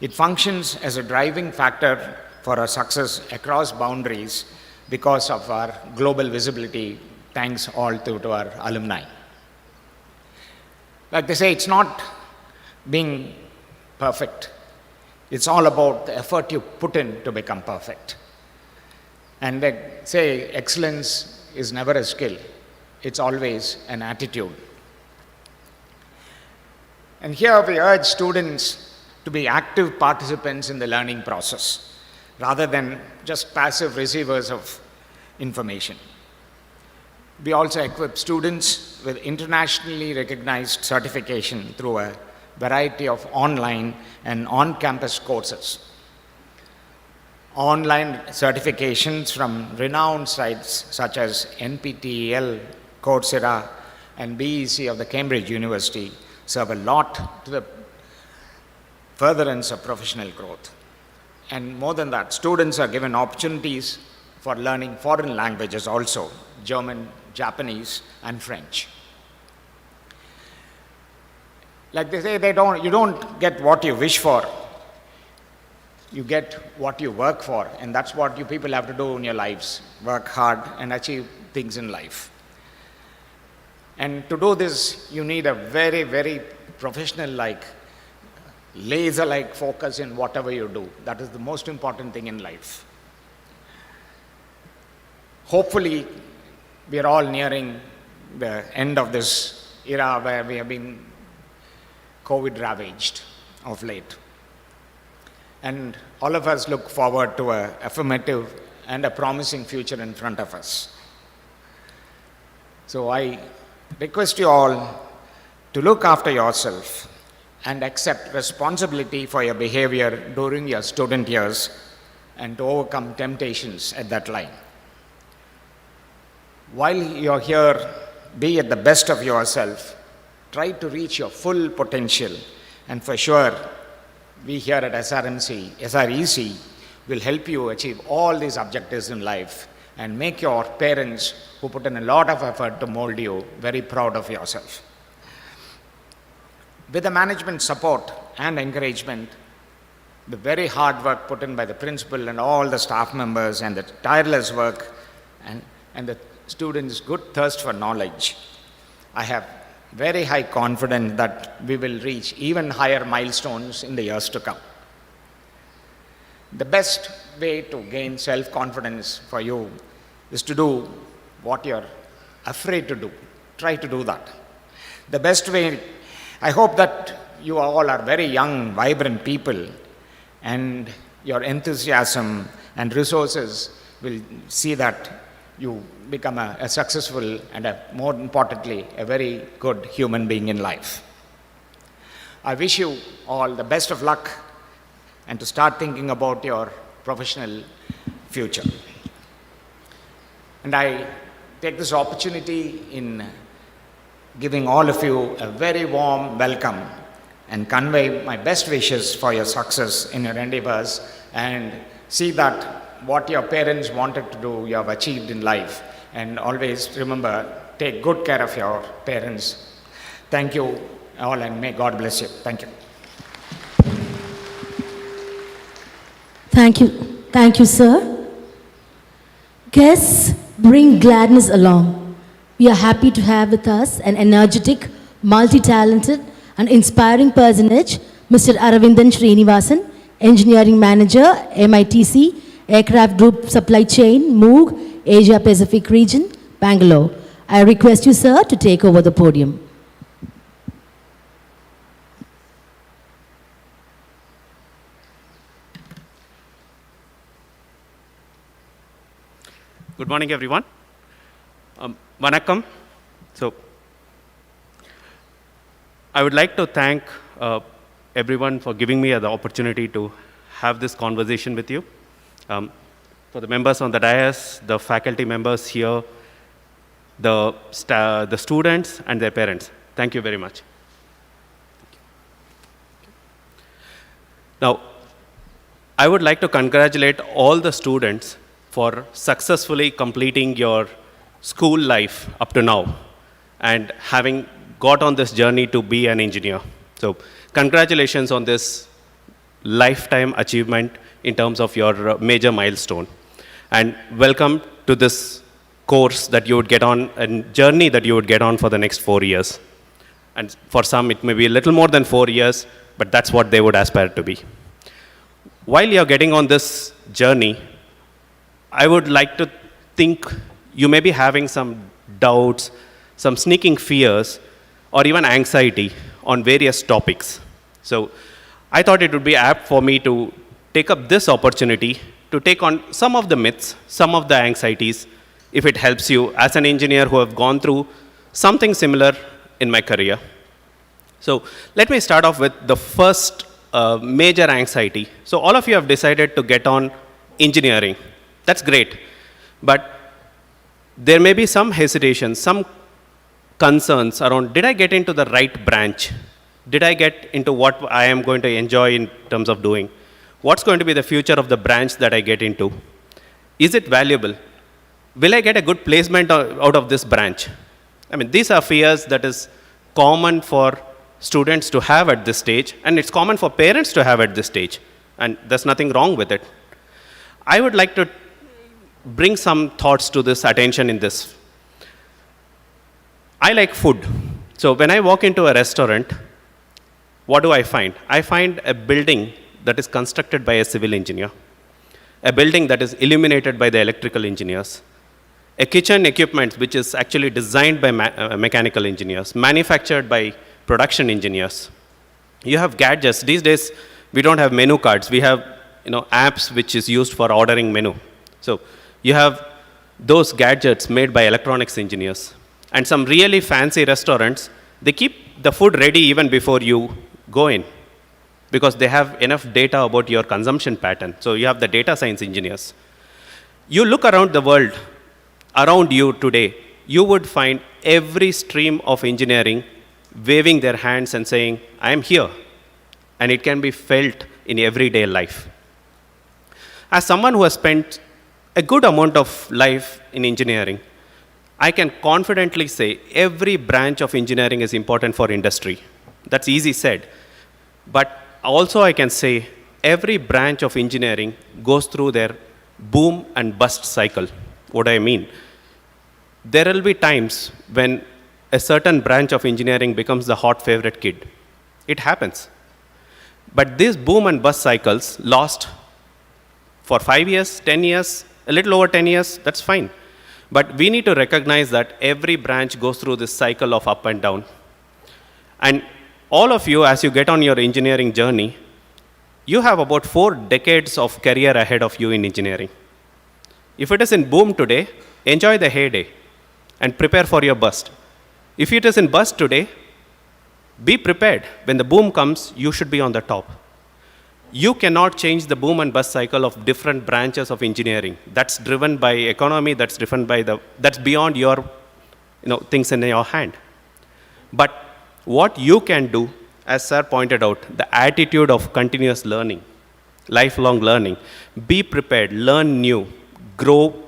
It functions as a driving factor for our success across boundaries because of our global visibility, thanks all to our alumni. Like they say, it's not being perfect. It's all about the effort you put in to become perfect. And they say excellence is never a skill. It's always an attitude. And here we urge students to be active participants in the learning process, rather than just passive receivers of information. We also equip students with internationally recognized certification through a variety of online and on-campus courses. Online certifications from renowned sites such as NPTEL, Coursera, and BEC of the Cambridge University serve a lot to the furtherance of professional growth. And more than that, students are given opportunities for learning foreign languages also, German, Japanese, and French. Like they say, you don't get what you wish for, you get what you work for, and that's what you people have to do in your lives, work hard and achieve things in life. And to do this, you need a very, very professional-like, laser-like focus in whatever you do. That is the most important thing in life. Hopefully, we are all nearing the end of this era where we have been COVID ravaged of late. And all of us look forward to an affirmative and a promising future in front of us. So I request you all to look after yourself and accept responsibility for your behavior during your student years and to overcome temptations at that line. While you're here, be at the best of yourself. Try to reach your full potential, and for sure, we here at SREC will help you achieve all these objectives in life and make your parents, who put in a lot of effort to mold you, very proud of yourself. With the management support and encouragement, the very hard work put in by the principal and all the staff members, and the tireless work and the students' good thirst for knowledge, I have very high confidence that we will reach even higher milestones in the years to come. The best way to gain self-confidence for you is to do what you're afraid to do. Try to do that. The best way, I hope that you all are very young, vibrant people, and your enthusiasm and resources will see that you become a successful and, more importantly, a very good human being in life. I wish you all the best of luck and to start thinking about your professional future. And I take this opportunity in giving all of you a very warm welcome and convey my best wishes for your success in your endeavors, and see that what your parents wanted to do, you have achieved in life. And always remember, take good care of your parents. Thank you all, and may God bless you. Thank you. Thank you. Thank you, sir. Guests, bring gladness along. We are happy to have with us an energetic, multi-talented, and inspiring personage, Mr. Aravindan Srinivasan, Engineering Manager, MITC, Aircraft Group Supply Chain, Moog, Asia Pacific Region, Bangalore. I request you, sir, to take over the podium. Good morning, everyone. Vanakkam. So, I would like to thank everyone for giving me the opportunity to have this conversation with you. For the members on the dais, the faculty members here, the students and their parents, thank you very much. Now, I would like to congratulate all the students for successfully completing your school life up to now and having got on this journey to be an engineer. So, congratulations on this lifetime achievement in terms of your major milestone. And welcome to this course that you would get on, a journey that you would get on for the next 4 years. And for some, it may be a little more than 4 years, but that's what they would aspire to be. While you're getting on this journey, I would like to think you may be having some doubts, some sneaking fears, or even anxiety on various topics. So I thought it would be apt for me to take up this opportunity to take on some of the myths, some of the anxieties, if it helps you as an engineer who have gone through something similar in my career. So let me start off with the first major anxiety. So all of you have decided to get on engineering. That's great. But there may be some hesitation, some concerns around, did I get into the right branch? Did I get into what I am going to enjoy in terms of doing? What's going to be the future of the branch that I get into? Is it valuable? Will I get a good placement out of this branch? I mean, these are fears that is common for students to have at this stage, and it's common for parents to have at this stage, and there's nothing wrong with it. I would like to bring some thoughts to this attention in this. I like food. So when I walk into a restaurant, what do I find? I find a building that is constructed by a civil engineer, a building that is illuminated by the electrical engineers, a kitchen equipment which is actually designed by mechanical engineers, manufactured by production engineers. You have gadgets. These days, we don't have menu cards. We have apps which is used for ordering menu. So You have those gadgets made by electronics engineers. And some really fancy restaurants, they keep the food ready even before you go in because they have enough data about your consumption pattern. So you have the data science engineers. You look around the world, around you today, you would find every stream of engineering waving their hands and saying, I am here. And it can be felt in everyday life. As someone who has spent a good amount of life in engineering, I can confidently say every branch of engineering is important for industry. That's easy said. But also I can say every branch of engineering goes through their boom and bust cycle. What do I mean? There will be times when a certain branch of engineering becomes the hot favorite kid. It happens. But these boom and bust cycles last for 5 years, 10 years, a little over 10 years, that's fine. But we need to recognize that every branch goes through this cycle of up and down. And all of you, as you get on your engineering journey, you have about 4 decades of career ahead of you in engineering. If it is in boom today, enjoy the heyday and prepare for your bust. If it is in bust today, be prepared. When the boom comes, you should be on the top. You cannot change the boom and bust cycle of different branches of engineering. That's driven by economy, that's beyond your things in your hand. But what you can do, as sir pointed out, the attitude of continuous learning, lifelong learning. Be prepared, learn new, grow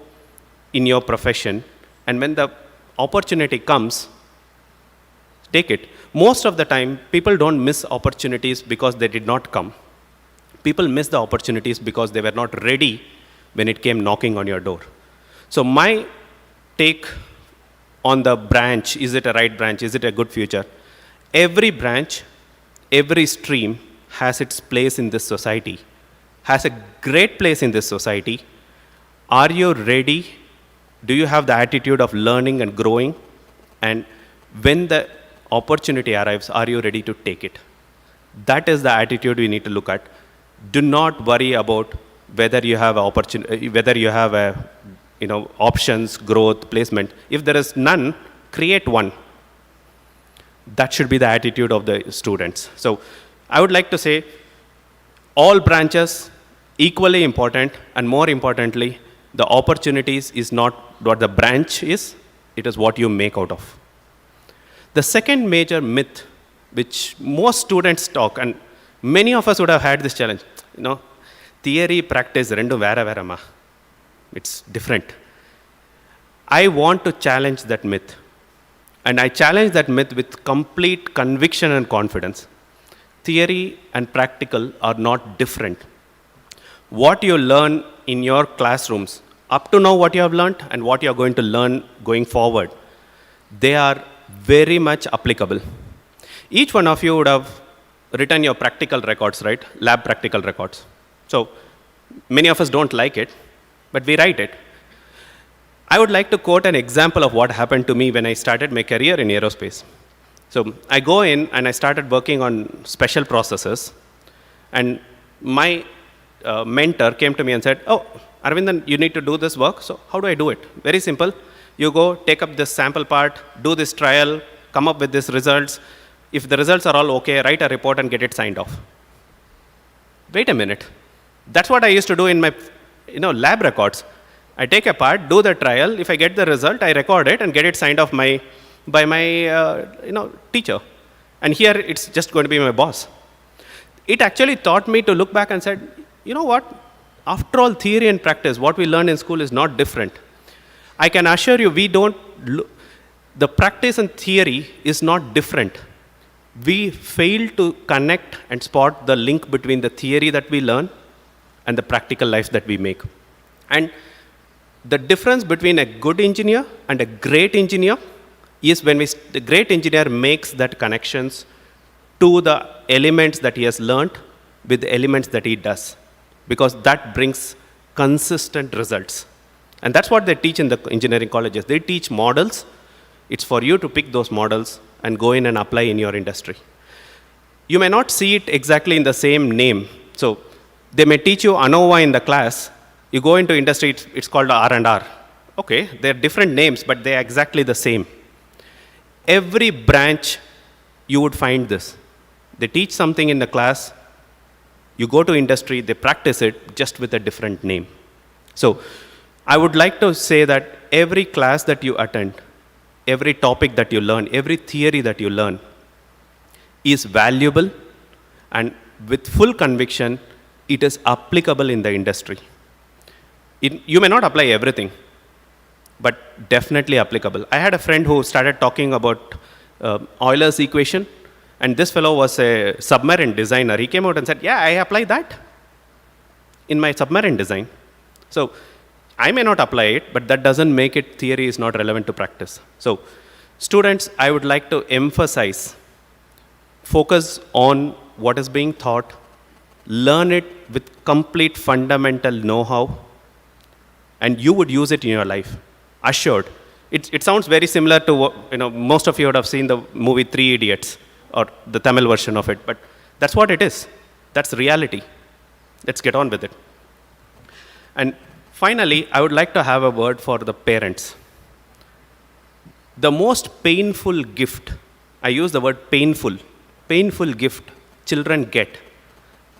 in your profession, and when the opportunity comes, take it. Most of the time, people don't miss opportunities because they did not come. People miss the opportunities because they were not ready when it came knocking on your door. So my take on the branch, is it a right branch, is it a good future? Every branch, every stream has its place in this society, has a great place in this society. Are you ready? Do you have the attitude of learning and growing? And when the opportunity arrives, are you ready to take it? That is the attitude we need to look at. Do not worry about whether you have options, growth, placement. If there is none, create one. That should be the attitude of the students. So I would like to say all branches equally important, and more importantly, the opportunities is not what the branch is, it is what you make out of. The second major myth which most students talk, and many of us would have had this challenge, theory, practice, rendu vera vera ma. It's different. I want to challenge that myth. And I challenge that myth with complete conviction and confidence. Theory and practical are not different. What you learn in your classrooms, up to now what you have learned and what you are going to learn going forward, they are very much applicable. Each one of you would have written your practical records, right? Lab practical records. So many of us don't like it, but we write it. I would like to quote an example of what happened to me when I started my career in aerospace. So I go in and I started working on special processes, and my mentor came to me and said, oh, Aravindan, you need to do this work. So how do I do it? Very simple. You go, take up this sample part, do this trial, come up with these results. If the results are all okay, write a report and get it signed off. Wait a minute. That's what I used to do in my lab records. I take a part, do the trial. If I get the result, I record it and get it signed off by my teacher. And here it's just going to be my boss. It actually taught me to look back and said, you know what? After all, theory and practice, what we learn in school is not different. I can assure you, the practice and theory is not different. We fail to connect and spot the link between the theory that we learn and the practical life that we make. And the difference between a good engineer and a great engineer is when the great engineer makes that connections to the elements that he has learned with the elements that he does, because that brings consistent results. And that's what they teach in the engineering colleges. They teach models. It's for you to pick those models and go in and apply in your industry. You may not see it exactly in the same name. So they may teach you ANOVA in the class, You go into industry, it's called R&R. Okay, they're different names, but they're exactly the same. Every branch, you would find this. They teach something in the class, you go to industry, they practice it just with a different name. So I would like to say that every class that you attend, every topic that you learn, every theory that you learn is valuable, and with full conviction, it is applicable in the industry. You may not apply everything, but definitely applicable. I had a friend who started talking about Euler's equation, and this fellow was a submarine designer. He came out and said, yeah, I apply that in my submarine design. So I may not apply it, but that doesn't make it theory is not relevant to practice. So students, I would like to emphasize, focus on what is being taught, learn it with complete fundamental know-how, and you would use it in your life, assured. It sounds very similar to what, most of you would have seen the movie Three Idiots, or the Tamil version of it, but that's what it is. That's reality. Let's get on with it. And finally, I would like to have a word for the parents. The most painful gift, I use the word painful gift children get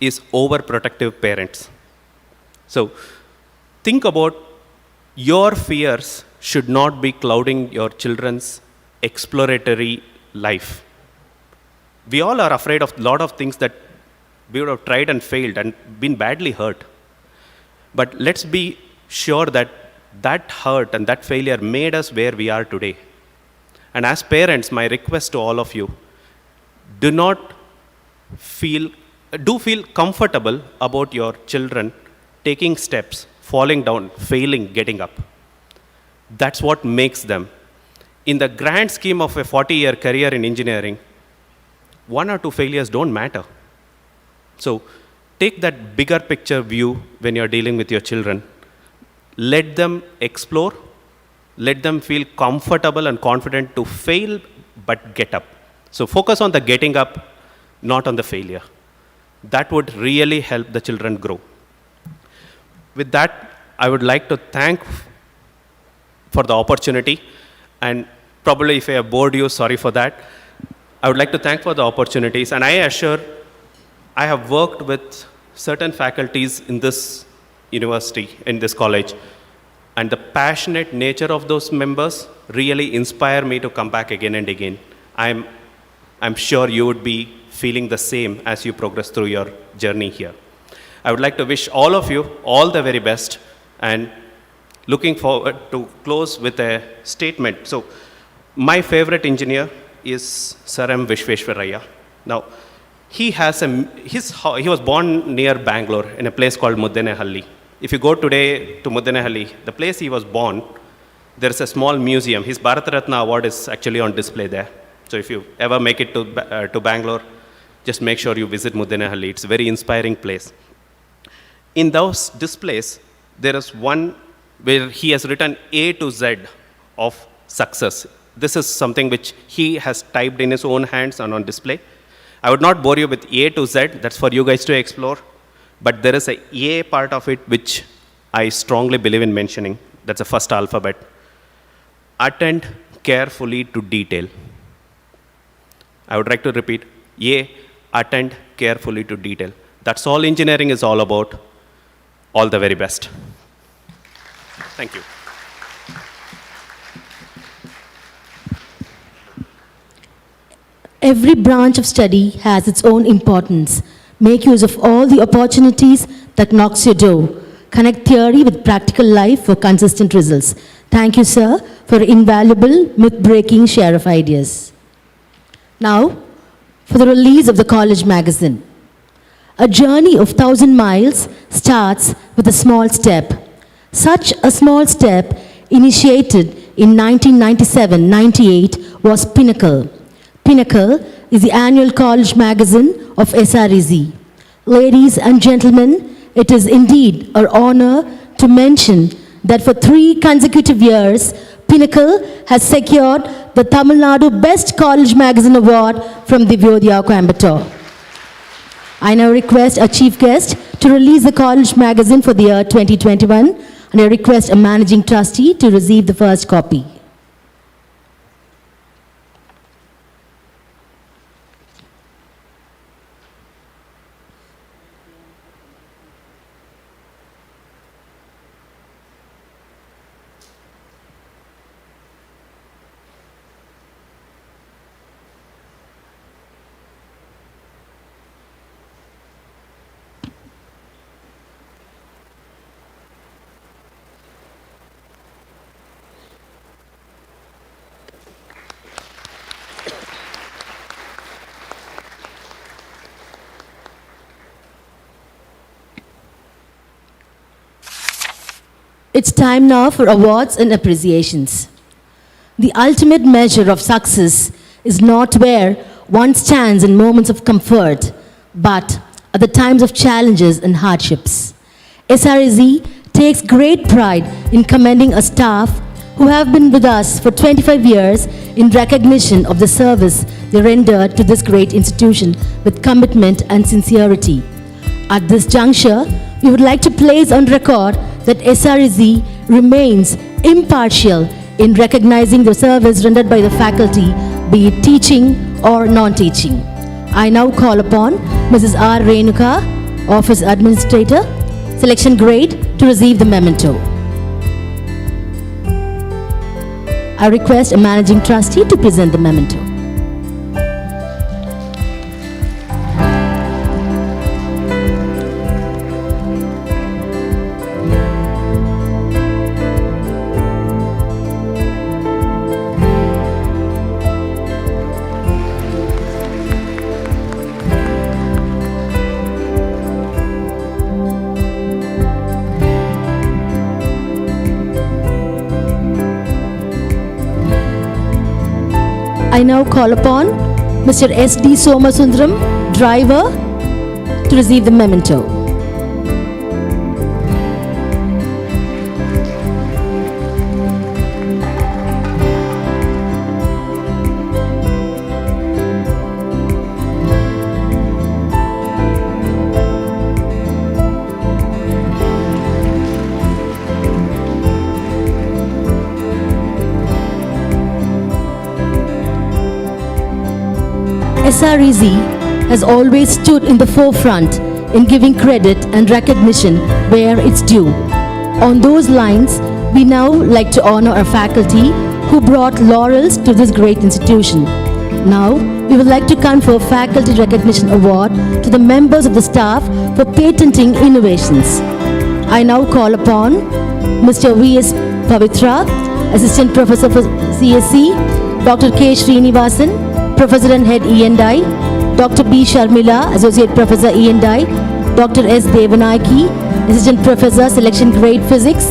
is overprotective parents. So think about your fears should not be clouding your children's exploratory life. We all are afraid of a lot of things that we would have tried and failed and been badly hurt. But let's be sure that that hurt and that failure made us where we are today. And as parents, my request to all of you, do feel comfortable about your children taking steps, falling down, failing, getting up. That's what makes them. In the grand scheme of a 40-year career in engineering, 1 or 2 failures don't matter. So take that bigger picture view when you're dealing with your children. Let them explore. Let them feel comfortable and confident to fail, but get up. So focus on the getting up, not on the failure. That would really help the children grow. With that, I would like to thank for the opportunity, and probably if I have bored you, sorry for that. I would like to thank for the opportunities, and I assure I have worked with certain faculties in this university, in this college, and the passionate nature of those members really inspire me to come back again and again. I'm sure you would be feeling the same as you progress through your journey here. I would like to wish all of you all the very best, and looking forward to close with a statement. So my favorite engineer is Sir M. Vishveshwaraya. Now, he was born near Bangalore in a place called Muddenehalli. If you go today to Muddenehalli, the place he was born, there's a small museum. His Bharat Ratna award is actually on display there. So if you ever make it to Bangalore, just make sure you visit Muddenehalli. It's a very inspiring place. In those displays, there is one where he has written A to Z of success. This is something which he has typed in his own hands and on display. I would not bore you with A to Z, that's for you guys to explore. But there is a A part of it which I strongly believe in mentioning. That's the first alphabet. Attend carefully to detail. I would like to repeat, A, attend carefully to detail. That's all engineering is all about. All the very best. Thank you. Every branch of study has its own importance. Make use of all the opportunities that knocks your door. Connect theory with practical life for consistent results. Thank you, sir, for an invaluable, myth-breaking share of ideas. Now, for the release of the college magazine. A journey of 1,000 miles starts with a small step. Such a small step, initiated in 1997-98, was Pinnacle. Pinnacle is the annual college magazine of SREZ. Ladies and gentlemen, it is indeed our honor to mention that for 3 consecutive years, Pinnacle has secured the Tamil Nadu Best College Magazine Award from Divyodhya, Coimbatore. I now request our chief guest to release the college magazine for the year 2021, and I request a managing trustee to receive the first copy. It's time now for awards and appreciations. The ultimate measure of success is not where one stands in moments of comfort, but at the times of challenges and hardships. SREZ takes great pride in commending a staff who have been with us for 25 years in recognition of the service they rendered to this great institution with commitment and sincerity. At this juncture, we would like to place on record that SREZ remains impartial in recognizing the service rendered by the faculty, be it teaching or non-teaching. I now call upon Mrs. R. Renuka, Office Administrator, Selection Grade, to receive the memento. I request a Managing Trustee to present the memento. I now call upon Mr. S.D. Somasundaram, driver, to receive the memento. SREZ has always stood in the forefront in giving credit and recognition where it's due. On those lines, we now like to honor our faculty who brought laurels to this great institution. Now, we would like to confer Faculty Recognition Award to the members of the staff for patenting innovations. I now call upon Mr. V.S. Pavitra, Assistant Professor for CSC, Dr. K. Srinivasan, Professor and Head E&I, Dr. B. Sharmila, Associate Professor E&I, Dr. S. Devanaki, Assistant Professor Selection Grade Physics,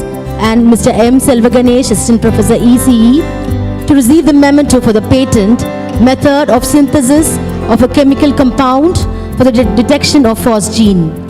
and Mr. M. Selvaganesh, Assistant Professor ECE, to receive the memento for the patent method of synthesis of a chemical compound for the detection of phosgene.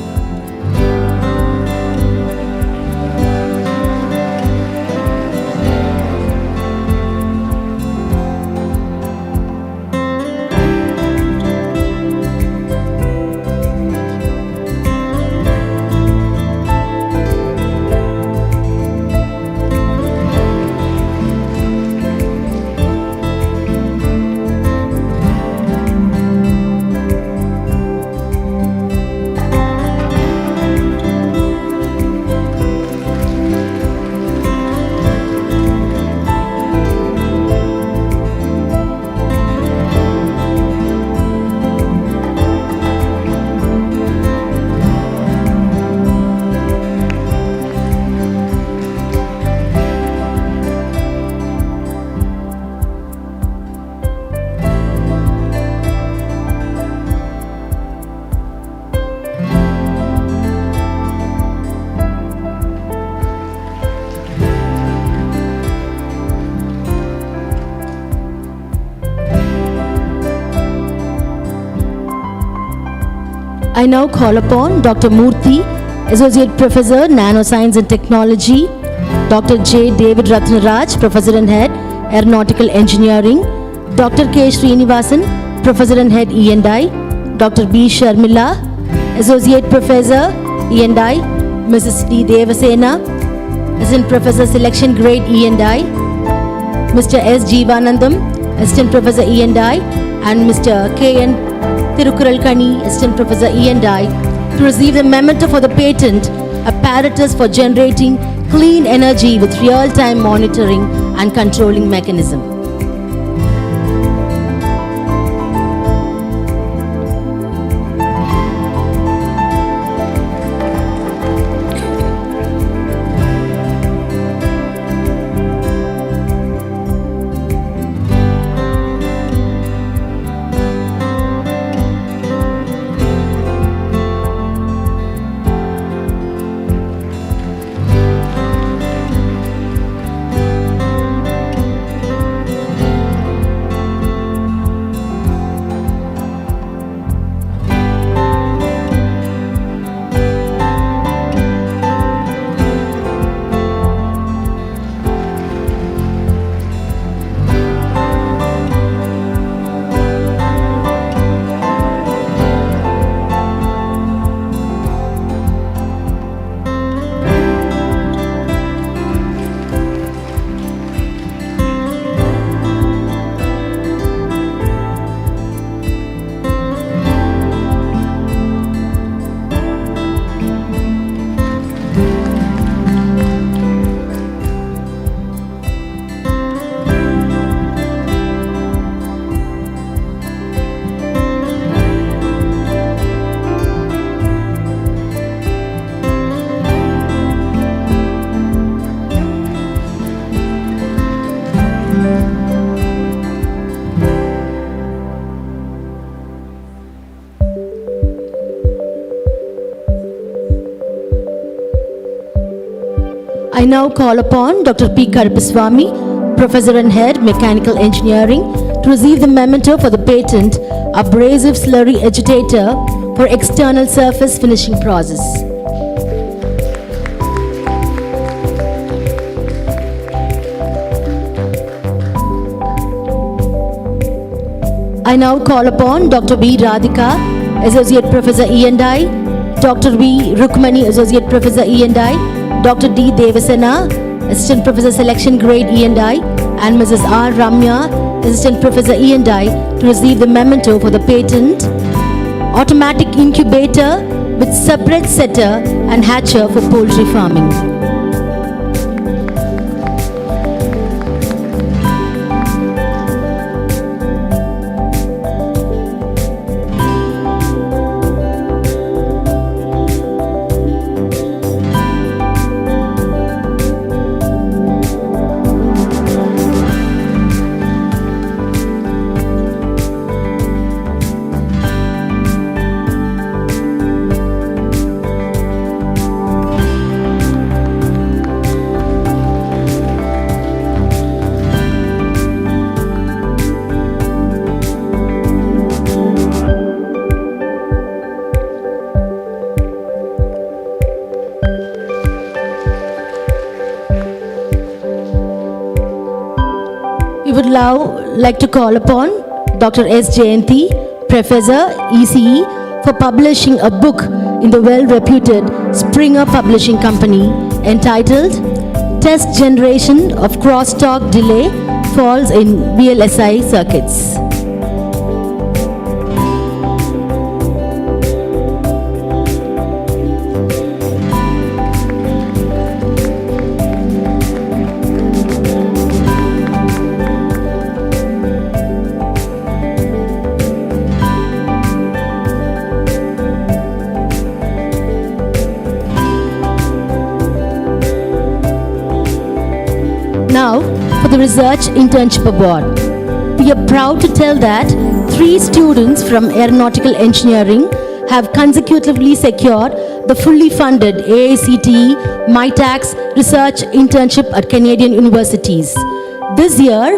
I now call upon Dr. Murthy, Associate Professor, Nanoscience and Technology, Dr. J. David Ratnaraj, Professor and Head, Aeronautical Engineering, Dr. K. Srinivasan, Professor and Head E&I, Dr. B. Sharmila, Associate Professor, E&I, Mrs. D. Devasena, Assistant Professor Selection Grade E&I, Mr. S. Jeevanandam, Assistant Professor E&I, and Mr. K.N. Thirukuralkani, Assistant Professor E&I, to receive the memento for the patent, apparatus for generating clean energy with real-time monitoring and controlling mechanism. I now call upon Dr. P. Karupaswamy, Professor and Head, Mechanical Engineering, to receive the memento for the patent, Abrasive Slurry Agitator for External Surface Finishing Process. I now call upon Dr. B. Radhika, Associate Professor E&I, Dr. V. Rukmani, Associate Professor E&I, Dr. D. Devasena, Assistant Professor Selection Grade E&I, and Mrs. R. Ramya, Assistant Professor E&I, to receive the memento for the patent, Automatic Incubator with Separate Setter and Hatcher for Poultry Farming. We would now like to call upon Dr. S. Jayanti, Professor, ECE, for publishing a book in the well-reputed Springer Publishing Company entitled Test Generation of Crosstalk Delay Falls in VLSI Circuits. Now, for the Research Internship Award. We are proud to tell that 3 students from Aeronautical Engineering have consecutively secured the fully funded AICTE MITAX Research Internship at Canadian universities. This year,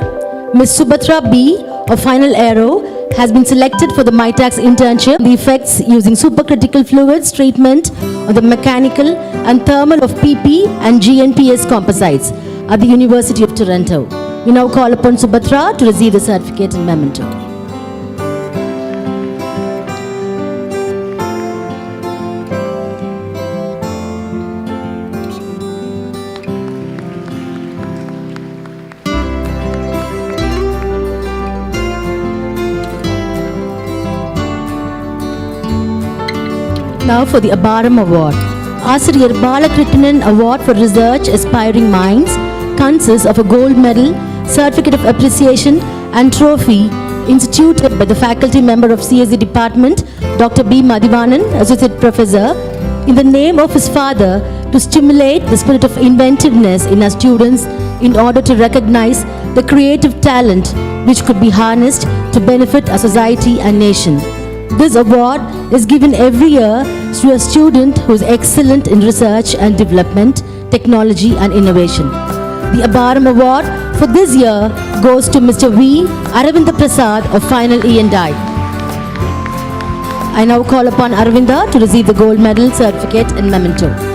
Ms. Subhatra B. of Final Aero has been selected for the MITAX internship, the effects using supercritical fluids treatment on the mechanical and thermal of PP and GNPS composites at the University of Toronto. We now call upon Subhatra to receive the certificate and memento. Now for the Abaram Award. Asiriyar Balakritnan Award for Research Aspiring Minds consists of a gold medal, certificate of appreciation and trophy instituted by the faculty member of CSE department, Dr. B. Madhivanan, Associate Professor, in the name of his father to stimulate the spirit of inventiveness in our students in order to recognize the creative talent which could be harnessed to benefit our society and nation. This award is given every year to a student who is excellent in research and development, technology and innovation. The Abaram Award for this year goes to Mr. V. Aravinda Prasad of Final E&I. I now call upon Aravinda to receive the gold medal, certificate and memento.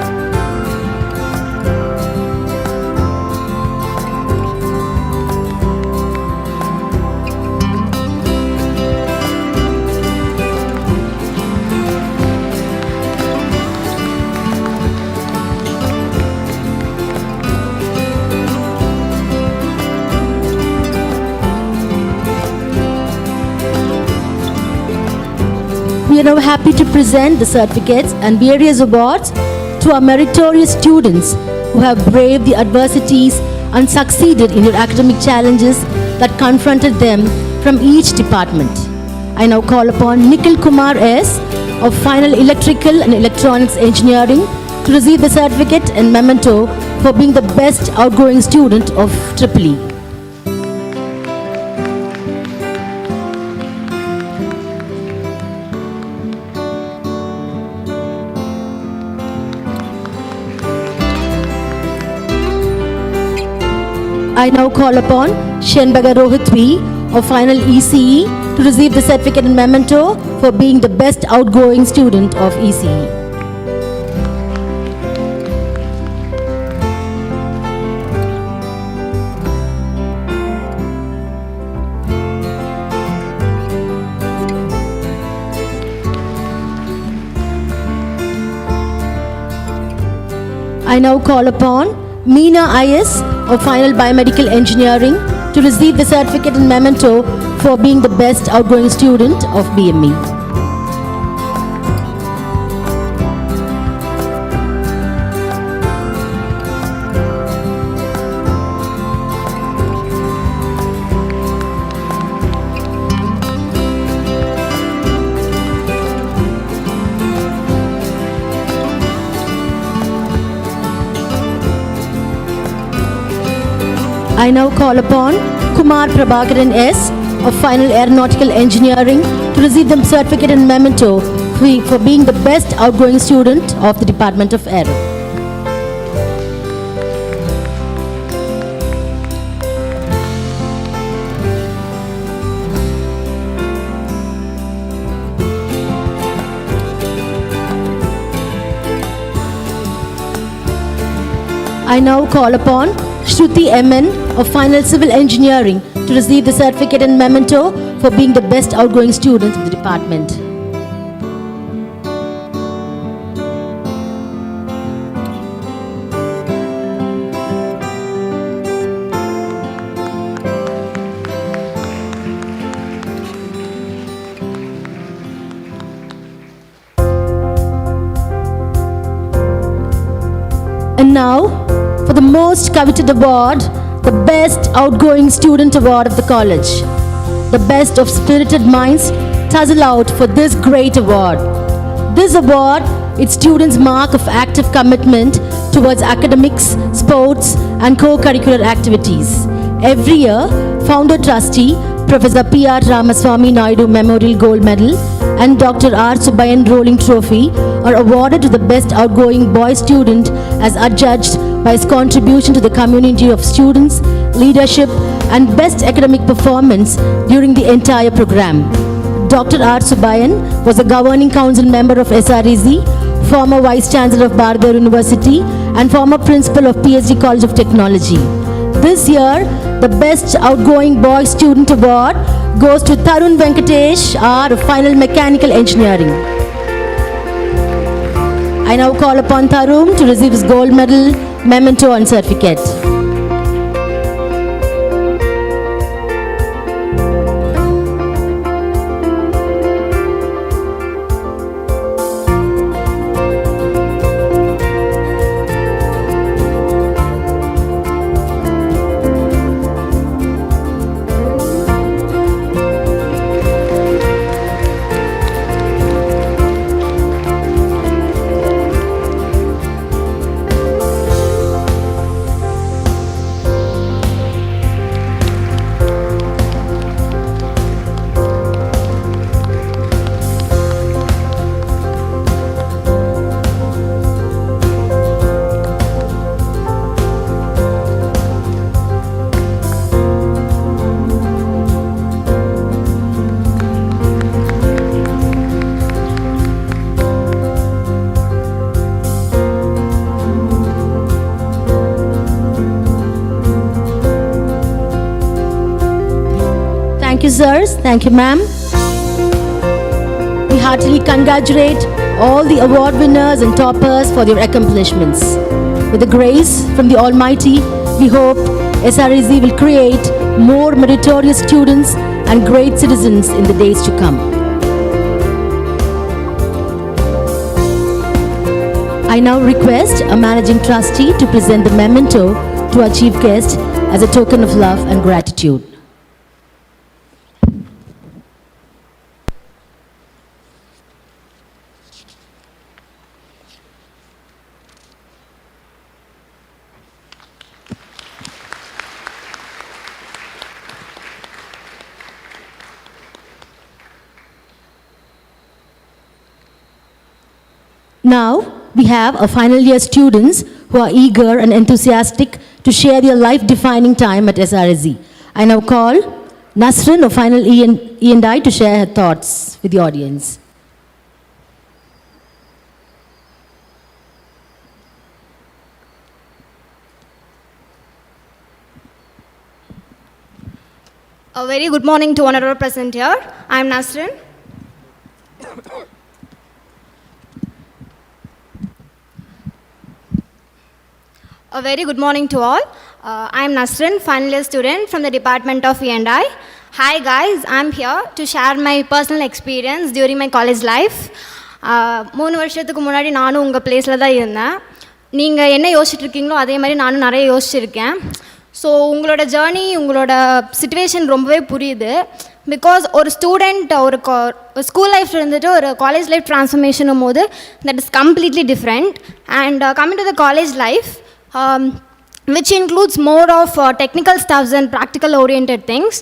We are now happy to present the certificates and various awards to our meritorious students who have braved the adversities and succeeded in their academic challenges that confronted them from each department. I now call upon Nikhil Kumar S. of Final Electrical and Electronics Engineering to receive the certificate and memento for being the best outgoing student of EEE. I now call upon Shenbaga Rohit V of Final ECE to receive the certificate and memento for being the best outgoing student of ECE. I now call upon Meena IS of Final Biomedical Engineering to receive the certificate and memento for being the best outgoing student of BME. I now call upon Kumar Prabhakaran S. of Final Aeronautical Engineering to receive the certificate and memento for being the best outgoing student of the Department of Aero. I now call upon Shruti MN of Final Civil Engineering to receive the certificate and memento for being the best outgoing student of the department. And now, for the most coveted award, the Best Outgoing Student Award of the college. The best of spirited minds tussle out for this great award. This award is students' mark of active commitment towards academics, sports and co-curricular activities. Every year, Founder Trustee Professor P.R. Ramaswamy Naidu Memorial Gold Medal and Dr. R. Subayan Rolling Trophy are awarded to the best outgoing boy student as adjudged by his contribution to the community of students, leadership and best academic performance during the entire program. Dr. R. Subayan was a governing council member of SREZ, former Vice Chancellor of Bardar University and former Principal of PSG College of Technology. This year, the Best Outgoing Boy Student Award goes to Tarun Venkatesh R. of Final Mechanical Engineering. I now call upon Tarun to receive his gold medal, memento and certificate. Thank you, sirs. Thank you, ma'am. We heartily congratulate all the award winners and toppers for their accomplishments. With the grace from the Almighty, we hope SREC will create more meritorious students and great citizens in the days to come. I now request a managing trustee to present the memento to our chief guest as a token of love and gratitude. Now, we have a final year students who are eager and enthusiastic to share their life-defining time at SRSE. I now call Nasrin of final E&I to share her thoughts with the audience. A very good morning to honorable present here. I am Nasrin. A very good morning to all. I am Nasrin, final year student from the Department of E&I. Hi guys, I am here to share my personal experience during my college life. 3 வருஷத்துக்கு முன்னாடி நானும் உங்கள் பிளேஸில் தான் இருந்தேன். நீங்கள் என்ன யோசிச்சுட்டு இருக்கீங்களோ அதே மாதிரி நானும் நிறைய யோசிச்சிருக்கேன். ஸோ உங்களோட ஜேர்னி, உங்களோட சிச்சுவேஷன் ரொம்பவே புரியுது. பிகாஸ் ஒரு ஸ்டூடெண்ட் ஒரு ஸ்கூல் லைஃப்பில் இருந்துட்டு ஒரு காலேஜ் லைஃப் ட்ரான்ஸ்ஃபர்மேஷனும் போது that is completely different. And coming to the college life, which includes more of technical stuffs and practical oriented things,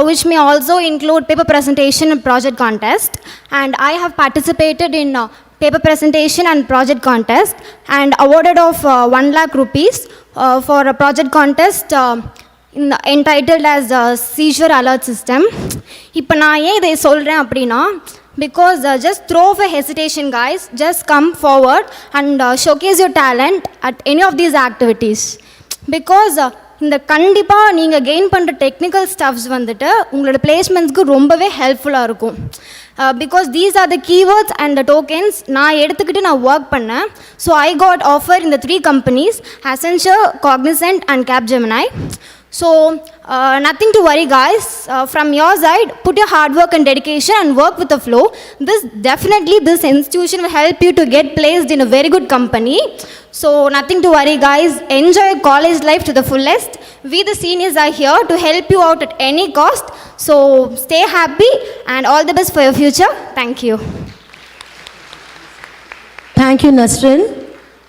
which may also include paper presentation and project contest. And I have participated in paper presentation and project contest and awarded of 1 lakh rupees for a project contest entitled as seizure alert system. இப்போ நான் ஏன் இதை சொல்கிறேன் அப்படின்னா, because just throw off a hesitation guys, just come forward and showcase your talent at any of these activities. Because இந்த கண்டிப்பாக நீங்கள் gain பண்ணுற டெக்னிக்கல் ஸ்டஃப்ஸ் வந்துட்டு உங்களோட பிளேஸ்மெண்ட்ஸ்க்கு ரொம்பவே ஹெல்ப்ஃபுல்லாக இருக்கும். Because these are the keywords and the tokens நான் எடுத்துக்கிட்டு நான் ஒர்க் பண்ணேன். ஸோ ஐ காட் ஆஃபர் இந்த 3 companies, Accenture, Cognizant and Capgemini. So nothing to worry guys, from your side put your hard work and dedication and work with the flow. This institution will help you to get placed in a very good company. So nothing to worry guys, enjoy your college life to the fullest. We the seniors are here to help you out at any cost. So stay happy and all the best for your future. Thank you. Thank you, Nasrin.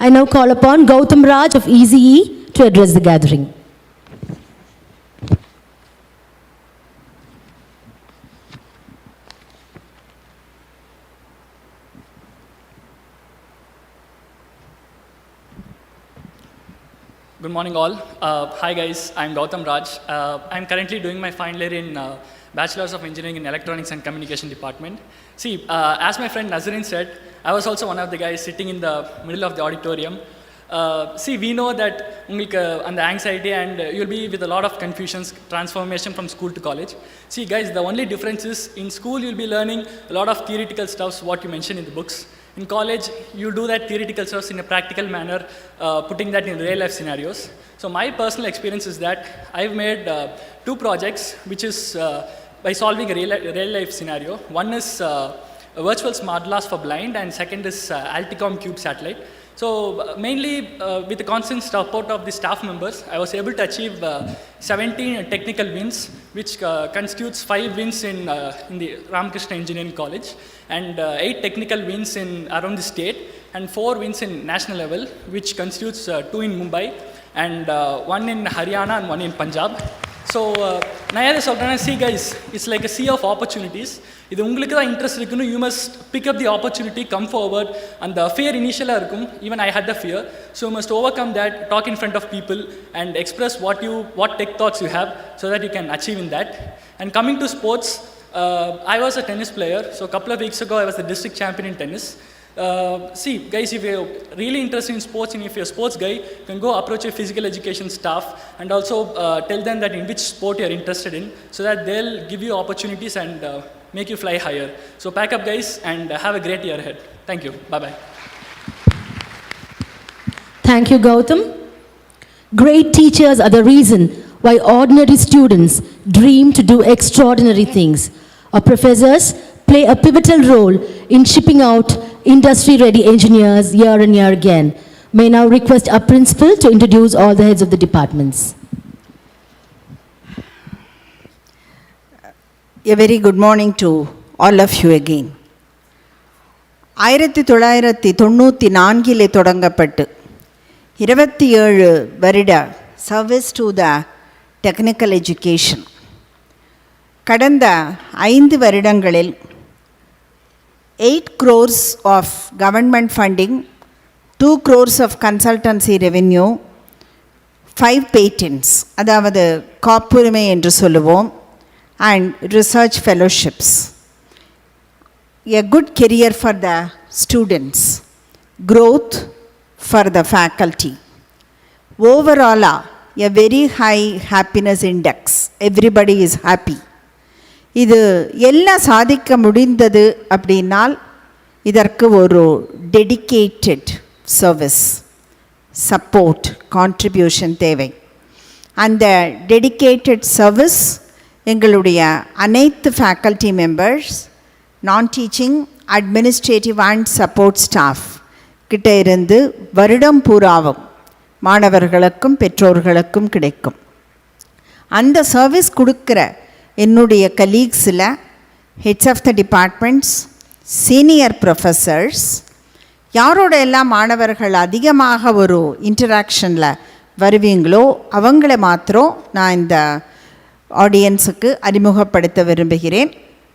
I now call upon Gautam Raj of ECE to address the gathering. Good morning all. Hi guys, I'm Gautam Raj. I'm currently doing my final year in Bachelor's of Engineering in Electronics and Communication Department. See, as my friend Nazrin said, I was also one of the guys sitting in the middle of the auditorium. See, we know that and the anxiety and you'll be with a lot of confusions, transformation from school to college. See guys, the only difference is in school you'll be learning a lot of theoretical stuff, what you mentioned in the books. In college, you do that theoretical stuff in a practical manner, putting that in real life scenarios. So my personal experience is that I've made 2 projects, which is by solving a real life scenario. One is a virtual smart glass for blind, and second is Alticom Cube satellite. So mainly with the constant support of the staff members, I was able to achieve 17 technical wins, which constitutes 5 wins in the Ramakrishna Engineering College, and 8 technical wins in around the state, and 4 wins in national level, which constitutes 2 in Mumbai, and 1 in Haryana and 1 in Punjab. So நான் எதை சொல்கிறேன்னா, see guys, it's like a sea of opportunities. இது உங்களுக்கு தான் interest இருக்குன்னு, you must pick up the opportunity, come forward. அந்த fear இனிஷியலாக இருக்கும், even I had the fear, so you must overcome that, talk in front of people and express what tech thoughts you have so that you can achieve in that. And coming to sports, I was a tennis player, so a couple of weeks ago I was the district champion in tennis. See, guys, if you're really interested in sports and if you're a sports guy, you can go approach your physical education staff and also tell them that in which sport you're interested in, so that they'll give you opportunities and make you fly higher. So pack up, guys, and have a great year ahead. Thank you. Bye-bye. Thank you, Gautam. Great teachers are the reason why ordinary students dream to do extraordinary things. Our professors play a pivotal role in shipping out industry-ready engineers year and year again. May now request our principal to introduce all the heads of the departments. A very good morning to all of you again. 1994 தொடங்கப்பட்டு 27 வருட service to the technical education. கடந்த 5 வருடங்களில் 8 crores of government funding, 2 crores of consultancy revenue, 5 patents, அதாவது காப்புரிமை என்று சொல்லுவோம், and research fellowships. A good career for the students, growth for the faculty. Overall, a very high happiness index. Everybody is happy. இது எல்லாம் சாதிக்க முடிந்தது அப்படின்னால் இதற்கு ஒரு டெடிகேட்டட் சர்வீஸ், சப்போர்ட், கான்ட்ரிபியூஷன் தேவை. அந்த டெடிகேட்டட் சர்வீஸ் எங்களுடைய அனைத்து ஃபேக்கல்ட்டி மெம்பர்ஸ், நான் teaching, administrative and support staff கிட்ட இருந்து வருடம் பூராவும் மாணவர்களுக்கும் பெற்றோர்களுக்கும் கிடைக்கும். அந்த சர்வீஸ் கொடுக்குற என்னுடைய கலீக்ஸில் heads of the departments, senior professors, யாரோட எல்லாம் மாணவர்கள் அதிகமாக ஒரு இன்டராக்ஷனில் வருவீங்களோ அவங்கள மாத்திரம் நான் இந்த ஆடியன்ஸுக்கு அறிமுகப்படுத்த விரும்புகிறேன்.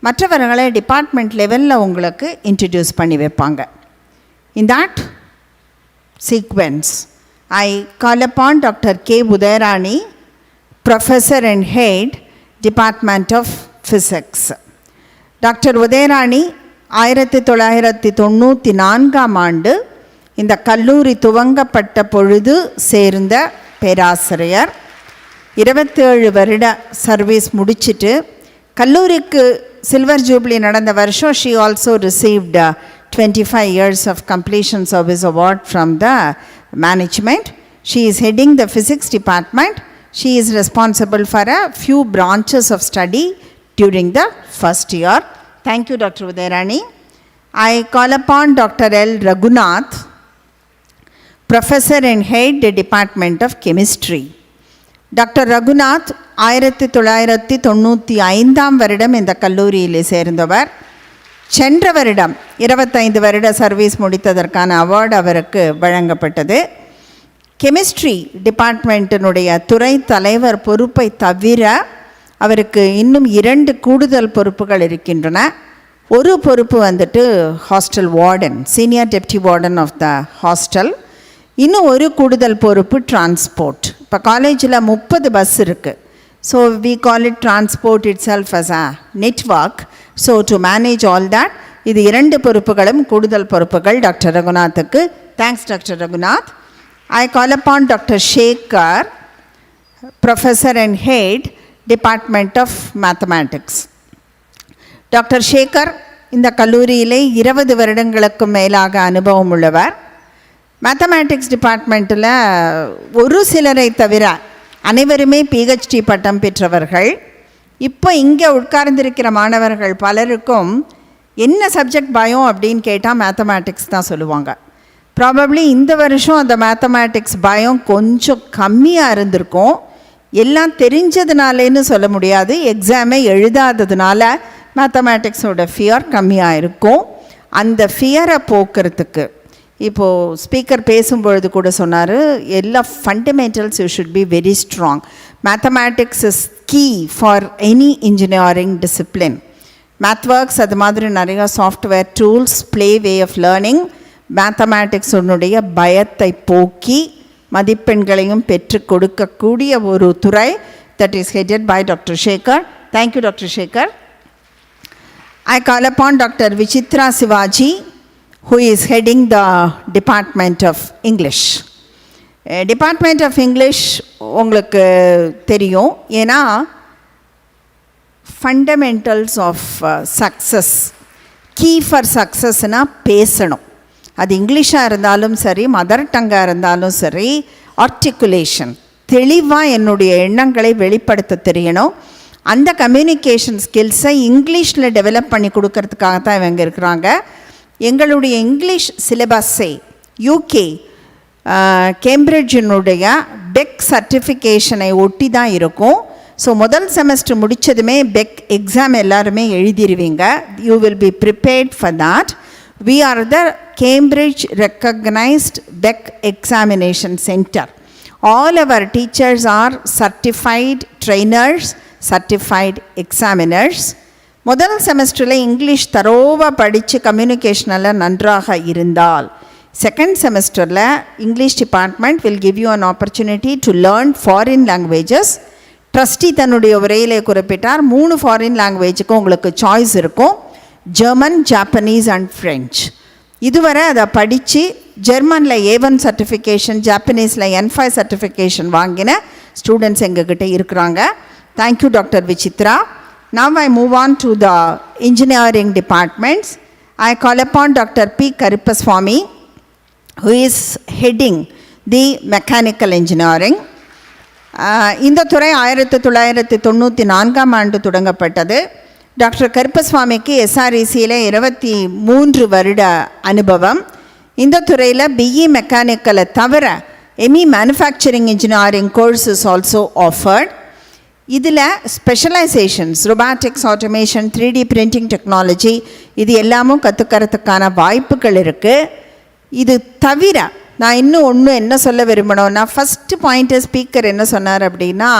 மற்றவர்களை டிபார்ட்மெண்ட் லெவலில் உங்களுக்கு இன்ட்ரடியூஸ் பண்ணி வைப்பாங்க. In that sequence I call upon doctor K Udayarani, professor and head department of physics. Doctor Udayarani 1994 இந்த கல்லூரி துவங்கப்பட்ட பொழுது சேர்ந்த பேராசிரியர். 27 வருட சர்வீஸ் முடிச்சுட்டு கல்லூரிக்கு சில்வர் ஜூப்ளி நடந்த வருஷம் she also received 25 years of completion service award from the management. She is heading the physics department. She is responsible for a few branches of study during the first year. Thank you, Dr. Udayarani. I call upon Dr. L. Raghunath, Professor and Head the Department of Chemistry. Dr. Raghunath 1995 வருடம் இந்த கல்லூரியிலே சேர்ந்தவர். சென்ற வருடம் 25 வருட service முடித்ததற்கான award அவருக்கு வழங்கப்பட்டது. Chemistry டிபார்ட்மெண்ட்டினுடைய துறை தலைவர் பொறுப்பை தவிர அவருக்கு இன்னும் 2 கூடுதல் பொறுப்புகள் இருக்கின்றன. ஒரு பொறுப்பு வந்துட்டு hostel warden, senior deputy warden of the hostel. இன்னும் ஒரு கூடுதல் பொறுப்பு டிரான்ஸ்போர்ட். இப்போ காலேஜில் 30 பஸ் இருக்குது. So we call it transport itself as a network. So to manage all that, இது 2 பொறுப்புகளும் கூடுதல் பொறுப்புகள் டாக்டர் ரகுநாத்துக்கு. Thanks doctor Raghunath. I call upon Dr. Shekhar, Professor and Head, Department of Mathematics. Dr. Shekhar இந்த கல்லூரியிலே 20 வருடங்களுக்கு மேலாக அனுபவம் உள்ளவர். மேத்தமேட்டிக்ஸ் டிபார்ட்மெண்ட்டில் ஒரு சிலரை தவிர அனைவருமே PhD பட்டம் பெற்றவர்கள். இப்போ இங்கே உட்கார்ந்திருக்கிற மாணவர்கள் பலருக்கும் என்ன சப்ஜெக்ட் பயம் அப்படின்னு கேட்டால் மேத்தமேட்டிக்ஸ் தான் சொல்லுவாங்க. ப்ராபப்ளி இந்த வருஷம் அந்த மேத்தமேட்டிக்ஸ் பயம் கொஞ்சம் கம்மியாக இருந்திருக்கும். எல்லாம் தெரிஞ்சதுனாலேன்னு சொல்ல முடியாது, எக்ஸாமே எழுதாததுனால மேத்தமேட்டிக்ஸோட ஃபியர் கம்மியாக இருக்கும். அந்த ஃபியரை போக்குறதுக்கு இப்போது ஸ்பீக்கர் பேசும்பொழுது கூட சொன்னார், எல்லா fundamentals you should be very strong. Mathematics is key for any engineering discipline. MathWorks அது மாதிரி நிறையா software tools, play way of learning மேத்தமேட்டிக்ஸுடைய பயத்தை போக்கி மதிப்பெண்களையும் பெற்று கொடுக்கக்கூடிய ஒரு துறை. That is headed by doctor Sekar. Thank you doctor Sekar. I call upon Dr. Vichitra Sivaji, who is heading the Department of English. Department of English உங்களுக்கு தெரியும், ஏன்னா fundamentals of success, key for சக்ஸஸ்னால் பேசணும். அது இங்கிலீஷாக இருந்தாலும் சரி, மதர் டங்காக இருந்தாலும் சரி, ஆர்டிகுலேஷன், தெளிவாக என்னுடைய எண்ணங்களை வெளிப்படுத்த தெரியணும். அந்த கம்யூனிகேஷன் ஸ்கில்ஸை இங்கிலீஷில் டெவலப் பண்ணி கொடுக்கறதுக்காக தான் இவங்க இருக்கிறாங்க. எங்களுடைய இங்கிலீஷ் சிலபஸை யூகே கேம்பிரிட்ஜினுடைய பெக் சர்டிஃபிகேஷனை ஒட்டி தான் இருக்கும். ஸோ முதல் செமஸ்டர் முடித்ததுமே பெக் எக்ஸாம் எல்லாருமே எழுதிடுவீங்க. You will be prepared for that. We are the Cambridge recognized Beck examination center. All our teachers are certified trainers, certified examiners. முதல் செமஸ்டரில் இங்கிலீஷ் தரோவாக படித்து கம்யூனிகேஷனில் நன்றாக இருந்தால், செகண்ட் செமஸ்டரில் English department will give you an opportunity to learn foreign languages. Trustee தன்னுடைய உரையிலே குறிப்பிட்டார், 3 foreign லாங்குவேஜுக்கு உங்களுக்கு சாய்ஸ் இருக்கும், ஜெர்மன், ஜாப்பனீஸ் அண்ட் ஃப்ரெஞ்ச். இதுவரை அதை படித்து ஜெர்மனில் A1 சர்டிஃபிகேஷன், ஜாப்பனீஸில் N5 சர்டிஃபிகேஷன் வாங்கின ஸ்டூடெண்ட்ஸ் எங்ககிட்ட இருக்கிறாங்க. Thank you doctor Vichitra. Now I move on to the engineering departments. I call upon Dr. P. Karipaswamy, who is heading the mechanical engineering. இந்த துறை 1994ஆம் ஆண்டு தொடங்கப்பட்டது. டாக்டர் கருப்பசுவாமிக்கு எஸ்ஆர்இசியில் 23 வருட அனுபவம். இந்த துறையில் பிஇ மெக்கானிக்கலை தவிர ME manufacturing engineering course is also offered. இதில் specialisations, robotics, automation, 3D printing technology, இது எல்லாமும் கற்றுக்கிறதுக்கான வாய்ப்புகள் இருக்குது. இது தவிர நான் இன்னும் என்ன சொல்ல விரும்பணும்னா, ஃபஸ்ட்டு பாயிண்ட்டு ஸ்பீக்கர் என்ன சொன்னார் அப்படின்னா,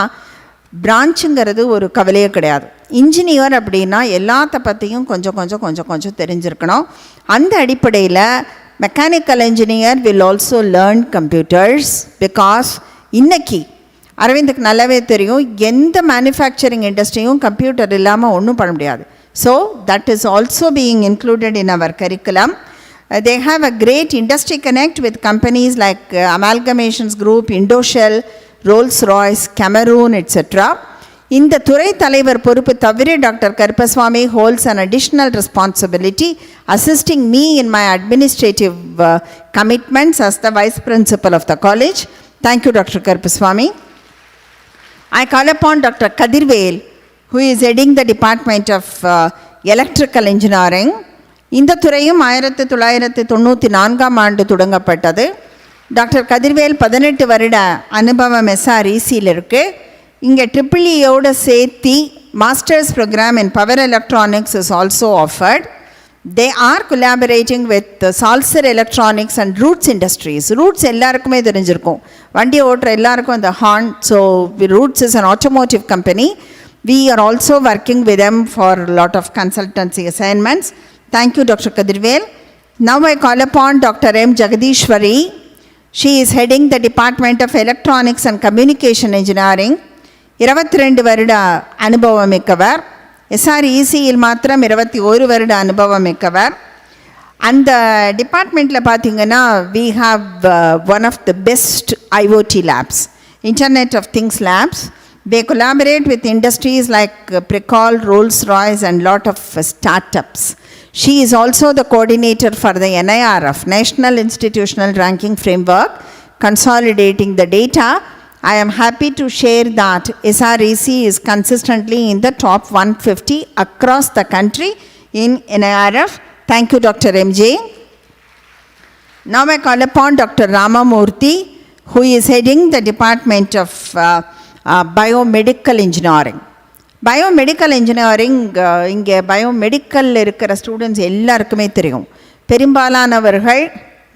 பிரான்ச்சுங்கிறது ஒரு கவலையே கிடையாது. இன்ஜினியர் அப்படின்னா எல்லாத்த பற்றியும் கொஞ்சம் தெரிஞ்சிருக்கணும். அந்த அடிப்படையில் mechanical engineer will also learn computers. Because இன்றைக்கி அரவிந்துக்கு நல்லாவே தெரியும், எந்த மேனுஃபேக்சரிங் இண்டஸ்ட்ரியும் கம்ப்யூட்டர் இல்லாமல் ஒன்றும் பண்ண முடியாது. So that is also being included in our curriculum. They have a great industry connect with companies like Amalgamations Group, Indoshell, Rolls-Royce, Cameroon, etc. இந்த துறை தலைவர் பொறுப்பு தவிர doctor Karuppaswamy holds an additional responsibility assisting me in my administrative commitments as the vice principal of the college. Thank you, Dr. Karupaswamy. I call upon Dr. Kadirvel, who is heading the Department of Electrical Engineering. இந்த துறையும் 1994ஆம் ஆண்டு தொடங்கப்பட்டது. Doctor Kathirvel 18 வருட அனுபவம் எஸ்ஆர்இசியில் இருக்குது. இங்கே EEEயோடு சேர்த்து masters programme in power electronics is also offered. They are collaborating with Salzer electronics and Roots industries. Roots எல்லாருக்குமே தெரிஞ்சிருக்கும், வண்டி ஓட்டுற எல்லாருக்கும் அந்த horn. So Roots is an automotive company. We are also working with them for a lot of consultancy assignments. Thank you, Dr. Kadirvel. Now I call upon Dr. M. Jagadishwari. She is heading the Department of Electronics and Communication Engineering. 22 வருட அனுபவம் மிக்கவர். எஸ்ஆர்இசியில் மாத்திரம் 21 வருட அனுபவம் மிக்கவர். அந்த டிபார்ட்மெண்ட்டில் பார்த்தீங்கன்னா we have one of the best IoT labs, Internet of Things labs. They collaborate with industries like Precol, Rolls-Royce and lot of startups. She is also the coordinator for the NIRF, National Institutional Ranking Framework, consolidating the data. I am happy to share that SREC is consistently in the top 150 across the country in NIRF. Thank you, Dr. MJ. Now I call upon Dr. Ramamurthy, who is heading the Department of Biomedical Engineering. Biomedical engineering, இங்கே பயோமெடிக்கலில் இருக்கிற students எல்லாருக்குமே தெரியும். பெரும்பாலானவர்கள்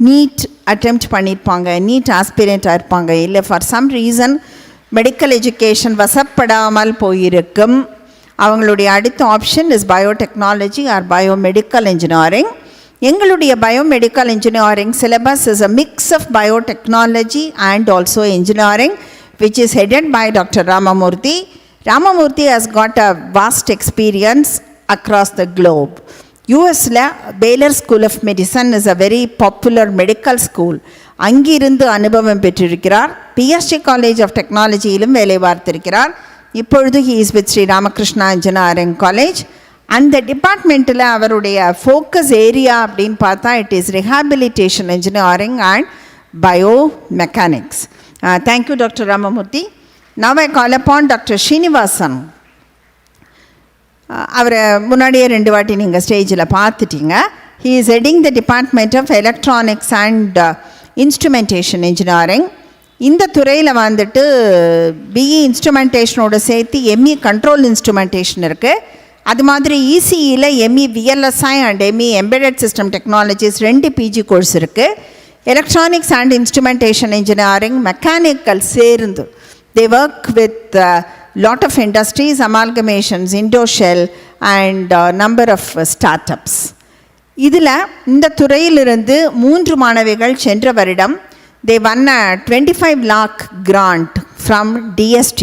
NEET attempt பண்ணியிருப்பாங்க, NEET ஆஸ்பிரேட்டாக இருப்பாங்க, இல்லை for some reason medical education வசப்படாமல் போயிருக்கும். அவங்களுடைய அடுத்த option is biotechnology or biomedical engineering. எங்களுடைய biomedical engineering syllabus is a mix of biotechnology and also engineering, which is headed by Dr. Ramamurthy. Ramamurthy has got a vast experience across the globe. யூஎஸில் Baylor school of medicine is a very popular medical school. அங்கிருந்து அனுபவம் பெற்றிருக்கிறார். BST college of டெக்னாலஜியிலும் வேலை பார்த்திருக்கிறார். இப்பொழுது he is with Sri Ramakrishna engineering college. அந்த டிபார்ட்மெண்ட்டில் அவருடைய ஃபோக்கஸ் ஏரியா அப்படின்னு பார்த்தா it is rehabilitation engineering and biomechanics. Thank you doctor Ramamurthy. Now I call upon doctor Srinivasan. அவரை முன்னாடியே 2 வாட்டி நீங்கள் ஸ்டேஜில் பார்த்துட்டீங்க. He is heading the department of electronics and instrumentation engineering. இந்த துறையில் வந்துட்டு பிஇ இன்ஸ்ட்ருமெண்டேஷனோட சேர்த்து எம்இ கண்ட்ரோல் இன்ஸ்ட்ருமெண்டேஷன் இருக்குது. அது மாதிரி இசிஇயில் ME VLSI and ME embedded system technologies 2 PG course இருக்குது. Electronics and instrumentation engineering mechanical சேர்ந்து they work with lot of industries, amalgamations, Indoshell and number of startups. இதில் இந்த துறையிலிருந்து 3 மாணவிகள் சென்ற வருடம் they won a 25 lakh grant from DST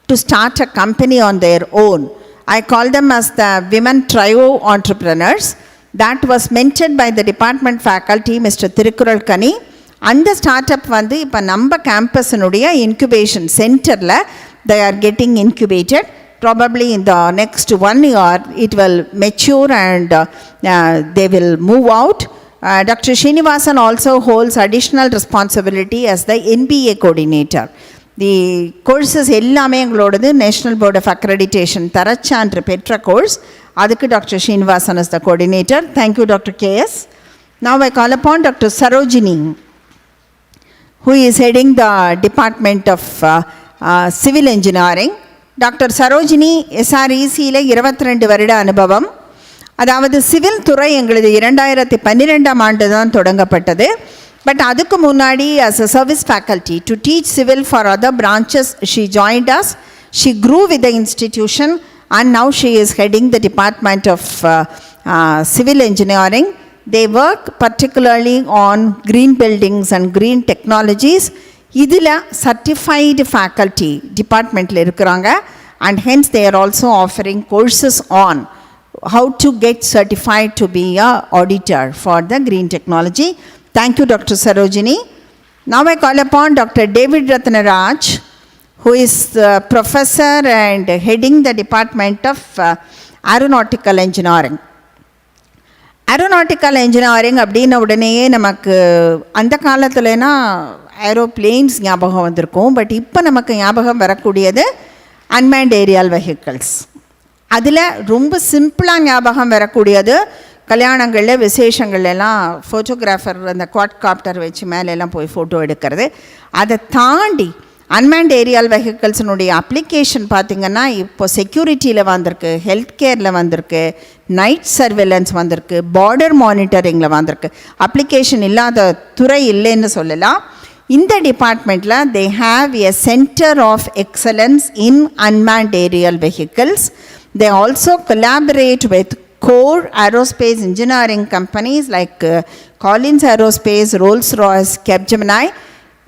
to start a company on their own. I call them as the women trio entrepreneurs. That was mentored by the department faculty Mr. Thirukural Kani. அந்த start up வந்து இப்போ நம்ம கேம்பஸினுடைய incubation சென்டரில் they are getting incubated. Probably in the next 1 year it will mature and they will move out. Dr. Srinivasan also holds additional responsibility as the NBA coordinator. The courses எல்லாமே எங்களோடது national board of accreditation தரச்சான்று பெற்ற course. அதுக்கு doctor Srinivasan is the coordinator. Thank you doctor KS. Now I call upon Dr. Sarojini, who is heading the Department of Civil Engineering. Doctor Sarojini எஸ்ஆர்இசியில் 22 வருட அனுபவம். அதாவது civil துறை எங்களது 2012ஆம் ஆண்டு தான் தொடங்கப்பட்டது. பட் அதுக்கு முன்னாடி as a service faculty to teach civil for other branches she joined us. She grew with the institution and now she is heading the Department of Civil Engineering. They work particularly on green buildings and green technologies. இதில் certified faculty டிபார்ட்மெண்ட்டில் இருக்கிறாங்க. And hence they are also offering courses on how to get certified to be a auditor for the green technology. Thank you Dr. Sarojini. Now I call upon Dr. David Ratnaraj, who is the professor and heading the Department of Aeronautical Engineering. Aeronautical engineering அப்படின்ன உடனேயே நமக்கு அந்த காலத்துலனா aeroplanes ஞாபகம் வந்திருக்கும். But இப்போ நமக்கு ஞாபகம் வரக்கூடியது அன்மேன்ட் ஏரியல் வெஹிக்கிள்ஸ். அதில் ரொம்ப சிம்பிளாக ஞாபகம் வரக்கூடியது கல்யாணங்களில் விசேஷங்கள்லாம் ஃபோட்டோகிராஃபர் அந்த குவாட்காப்டர் வச்சு மேலெல்லாம் போய் ஃபோட்டோ எடுக்கிறது. அதை தாண்டி அன்மேன்ட் ஏரியல் வெஹிக்கிள்ஸினுடைய அப்ளிகேஷன் பார்த்திங்கன்னா இப்போ செக்யூரிட்டியில் வந்திருக்கு, ஹெல்த் கேரில் வந்திருக்கு, நைட் சர்வேலன்ஸ் வந்திருக்கு, பார்டர் மானிட்டரிங்கில் வந்திருக்கு. அப்ளிகேஷன் இல்லாத துறை இல்லைன்னு சொல்லலாம். இந்த டிபார்ட்மெண்ட்டில் they have a centre of excellence in unmanned aerial vehicles. They also collaborate with core aerospace engineering companies like Collins Aerospace, Rolls-Royce, Capgemini.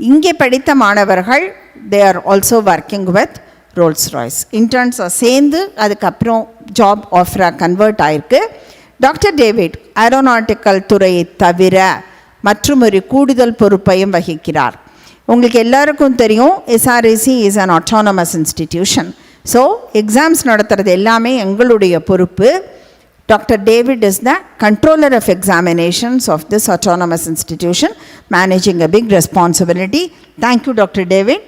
இங்கே படித்த மாணவர்கள் they are also working with Rolls-Royce. Interns சேர்ந்து அதுக்கப்புறம் ஜாப் ஆஃபராக கன்வெர்ட் ஆயிருக்கு. Doctor David aeronautical துறையை தவிர மற்றும் ஒரு கூடுதல் பொறுப்பையும் வகிக்கிறார். உங்களுக்கு எல்லாருக்கும் தெரியும் SREC is an autonomous institution. So exams நடத்துறது எல்லாமே எங்களுடைய பொறுப்பு. Dr. David is the controller of examinations of this autonomous institution, managing a big responsibility. Thank you, Dr. David.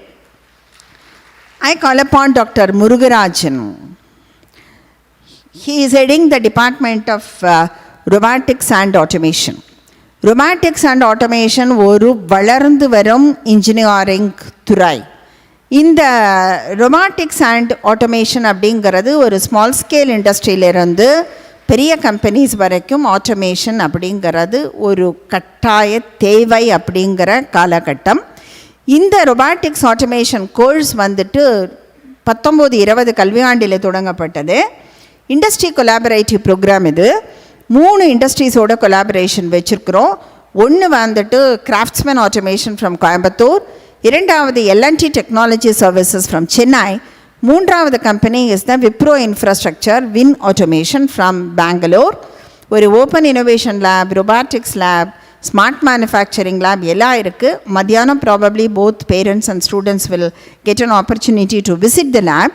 I call upon Dr. Murugarajan. He is heading the Department of Robotics and Automation. Robotics and Automation ஒரு வளர்ந்து வரும் engineering துறை. இந்த robotics and automation அப்படிங்கிறது ஒரு small scale இண்டஸ்ட்ரியிலிருந்து பெரிய companies வரைக்கும் automation அப்படிங்கிறது ஒரு கட்டாய தேவை அப்படிங்கிற காலகட்டம். இந்த ரொபாட்டிக்ஸ் ஆட்டோமேஷன் கோர்ஸ் வந்துட்டு 19-20 கல்வியாண்டில் தொடங்கப்பட்டது. Industry collaborative programme. இது 3 இண்டஸ்ட்ரீஸோட கொலாபரேஷன் வச்சுருக்கிறோம். ஒன்று வந்துட்டு கிராஃப்ட்ஸ்மேன் ஆட்டோமேஷன் ஃப்ரம் கோயம்புத்தூர், இரண்டாவது L and T technology services from Chennai, மூன்றாவது company is the Wipro infrastructure win automation from Bangalore. ஒரு open innovation lab, robotics lab, smart manufacturing lab எல்லாம் இருக்குது. மத்தியானம் probably both parents and students will get an opportunity to visit the lab.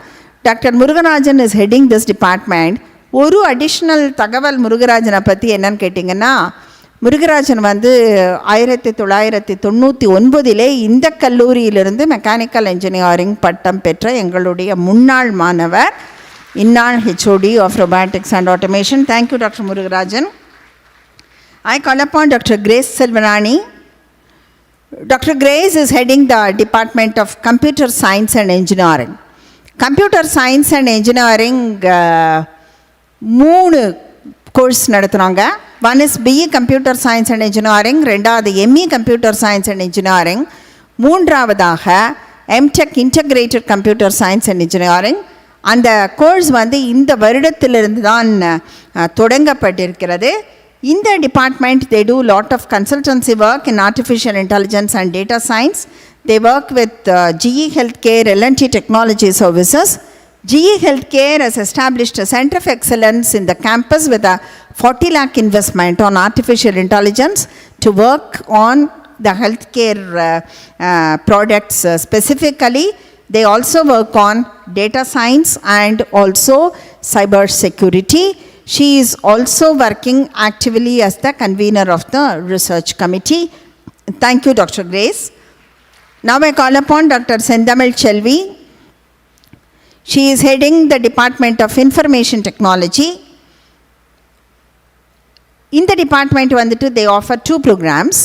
Doctor Murugarajan is heading this department. ஒரு additional தகவல் முருகராஜனை பற்றி என்னன்னு கேட்டிங்கன்னா, முருகராஜன் 1999 இந்த கல்லூரியிலிருந்து மெக்கானிக்கல் இன்ஜினியரிங் பட்டம் பெற்ற எங்களுடைய முன்னாள் மாணவர், இன்னாள் HOD of robotics and automation. Thank you doctor Murugarajan. I call upon Dr. Grace Selvarani. Dr. Grace is heading the Department of Computer Science and Engineering. Computer Science and Engineering 3 course நடத்துகிறாங்க. One is BE Computer Science and Engineering, ரெண்டாவது ME Computer Science and Engineering, மூன்றாவதாக M.Tech Integrated Computer Science and Engineering. அந்த course இந்த வருடத்திலிருந்து தான் தொடங்கப்பட்டிருக்கிறது. In the department, they do a lot of consultancy work in artificial intelligence and data science. They work with GE Healthcare, L&T Technology Services. GE Healthcare has established a center of excellence in the campus with a 40 lakh investment on artificial intelligence to work on the healthcare products specifically. They also work on data science and also cyber security. She is also working actively as the convener of the research committee. Thank you, Dr. Grace. Now I call upon Dr. Sendamil Chelvi. She is heading the Department of Information Technology. In the department, they offer 2 programs.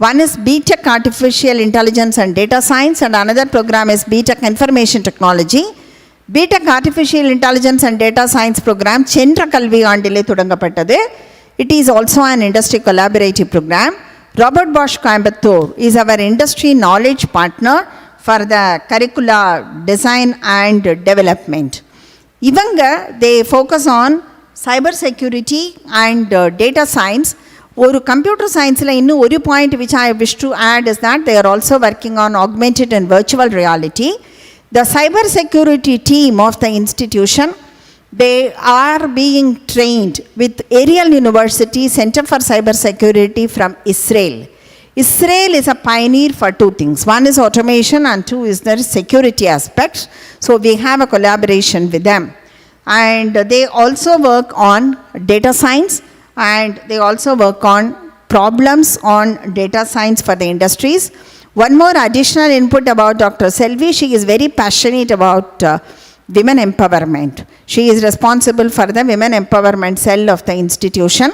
One is B.Tech Artificial Intelligence and Data Science, and another program is B.Tech Information Technology. B.Tech Artificial Intelligence and Data Science program சென்ற கல்வி ஆண்டிலே தொடங்கப்பட்டது. It is also an industry collaborative program. Robert Bosch Coimbatore is our industry knowledge partner for the curricula design and development. They focus on cyber security and data science. ஒரு computer science-ல இன்னும் ஒரு point which I wish to add is that they are also working on augmented and virtual reality. The cyber security team of the institution, they are being trained with Ariel University Center for Cyber Security from Israel. Israel is a pioneer for 2 things. One is automation and 2 is the security aspects. So we have a collaboration with them. And they also work on data science, and they also work on problems on data science for the industries. One more additional input about Dr. Selvi. She is very passionate about women empowerment. She is responsible for the women empowerment cell of the institution.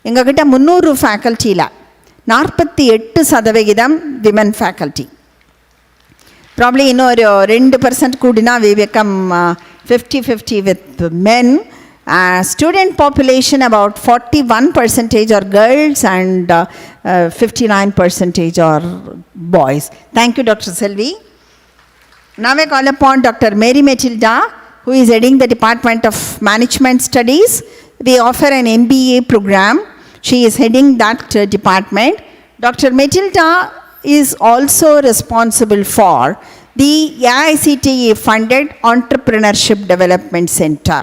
எங்ககிட்ட 300 ஃபேக்கல்ட்டியில் 48% women faculty. Probably இன்னொரு 2% கூடினா we become 50-50 with men. Student population about 41% are girls and 59% are boys. Thank you, Dr. Selvi. Now I call upon Dr. Mary Matilda, who is heading the Department of Management Studies. We offer an MBA program. She is heading that department. Dr. Matilda is also responsible for the AICTE funded Entrepreneurship Development Center.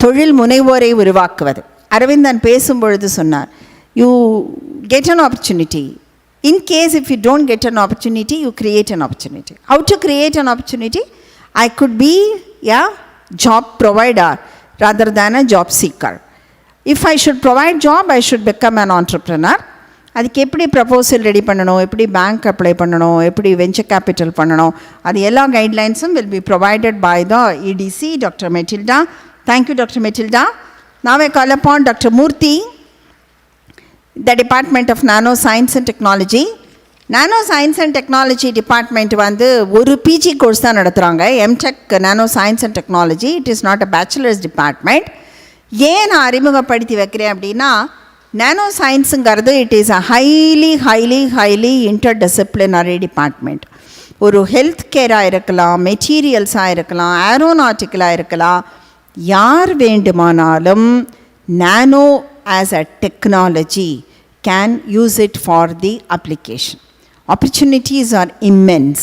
தொழில் முனைவோரை உருவாக்குவது. அரவிந்தன் பேசும்பொழுது சொன்னார், you get an opportunity. In case if you don't get an opportunity, you create an opportunity. How to create an opportunity? I could be a job provider rather than a job seeker. If I should provide job, I should become an entrepreneur. அதுக்கு எப்படி proposal ready பண்ணணும், எப்படி bank apply பண்ணணும், எப்படி venture capital பண்ணணும், அது எல்லா கைட்லைன்ஸும் will be provided by the EDC, Dr. Matilda. Thank you, Dr. Matilda. Now I call upon Dr. Murthy, the Department of Nano Science and Technology. Nano Science and Technology Department ஒரு PG course தான் நடத்துகிறாங்க, M.Tech Nano Science and Technology. It is not a bachelor's department. ஏன் நான் அறிமுகப்படுத்தி வைக்கிறேன் அப்படின்னா, nano சயின்ஸுங்கிறது it is a highly interdisciplinary department. ஒரு ஹெல்த் கேராக இருக்கலாம், மெட்டீரியல்ஸாக இருக்கலாம், ஏரோநாட்டிக்கலாக இருக்கலாம், யார் வேண்டுமானாலும் nano as a technology can use it for the application. Opportunities are immense,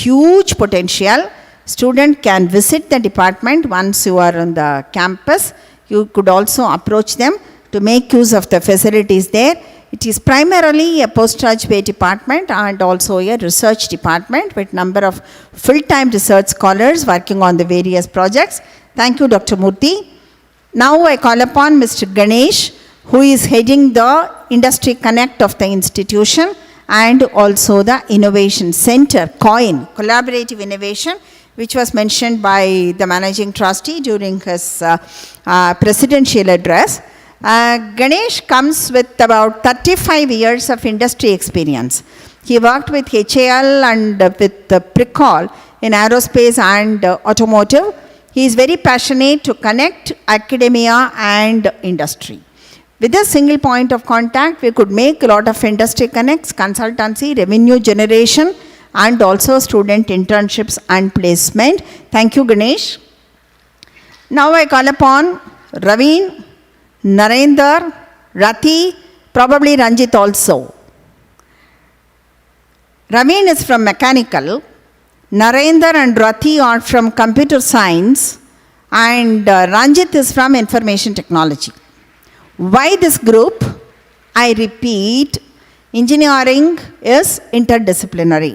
huge potential. Student can visit the department once you are on the campus. You could also approach them. to make use of the facilities there. It is primarily a postgraduate department and also a research department with number of full-time research scholars working on the various projects. Thank you, Dr. Murthy. Now I call upon Mr. Ganesh, who is heading the Industry Connect of the institution and also the Innovation Center, COIN, Collaborative Innovation, which was mentioned by the Managing Trustee during his presidential address. Ganesh comes with about 35 years of industry experience. He worked with HAL and with Pricol in aerospace and automotive. He is very passionate to connect academia and industry. With a single point of contact, we could make a lot of industry connects, consultancy, revenue generation, and also student internships and placement. Thank you, Ganesh. Now I call upon Raveen, Narendra, Rati, probably Ranjit also. Raveen is from mechanical, Narendra and Rati are from computer science, and Ranjit is from information technology. Why this group? I repeat, engineering is interdisciplinary.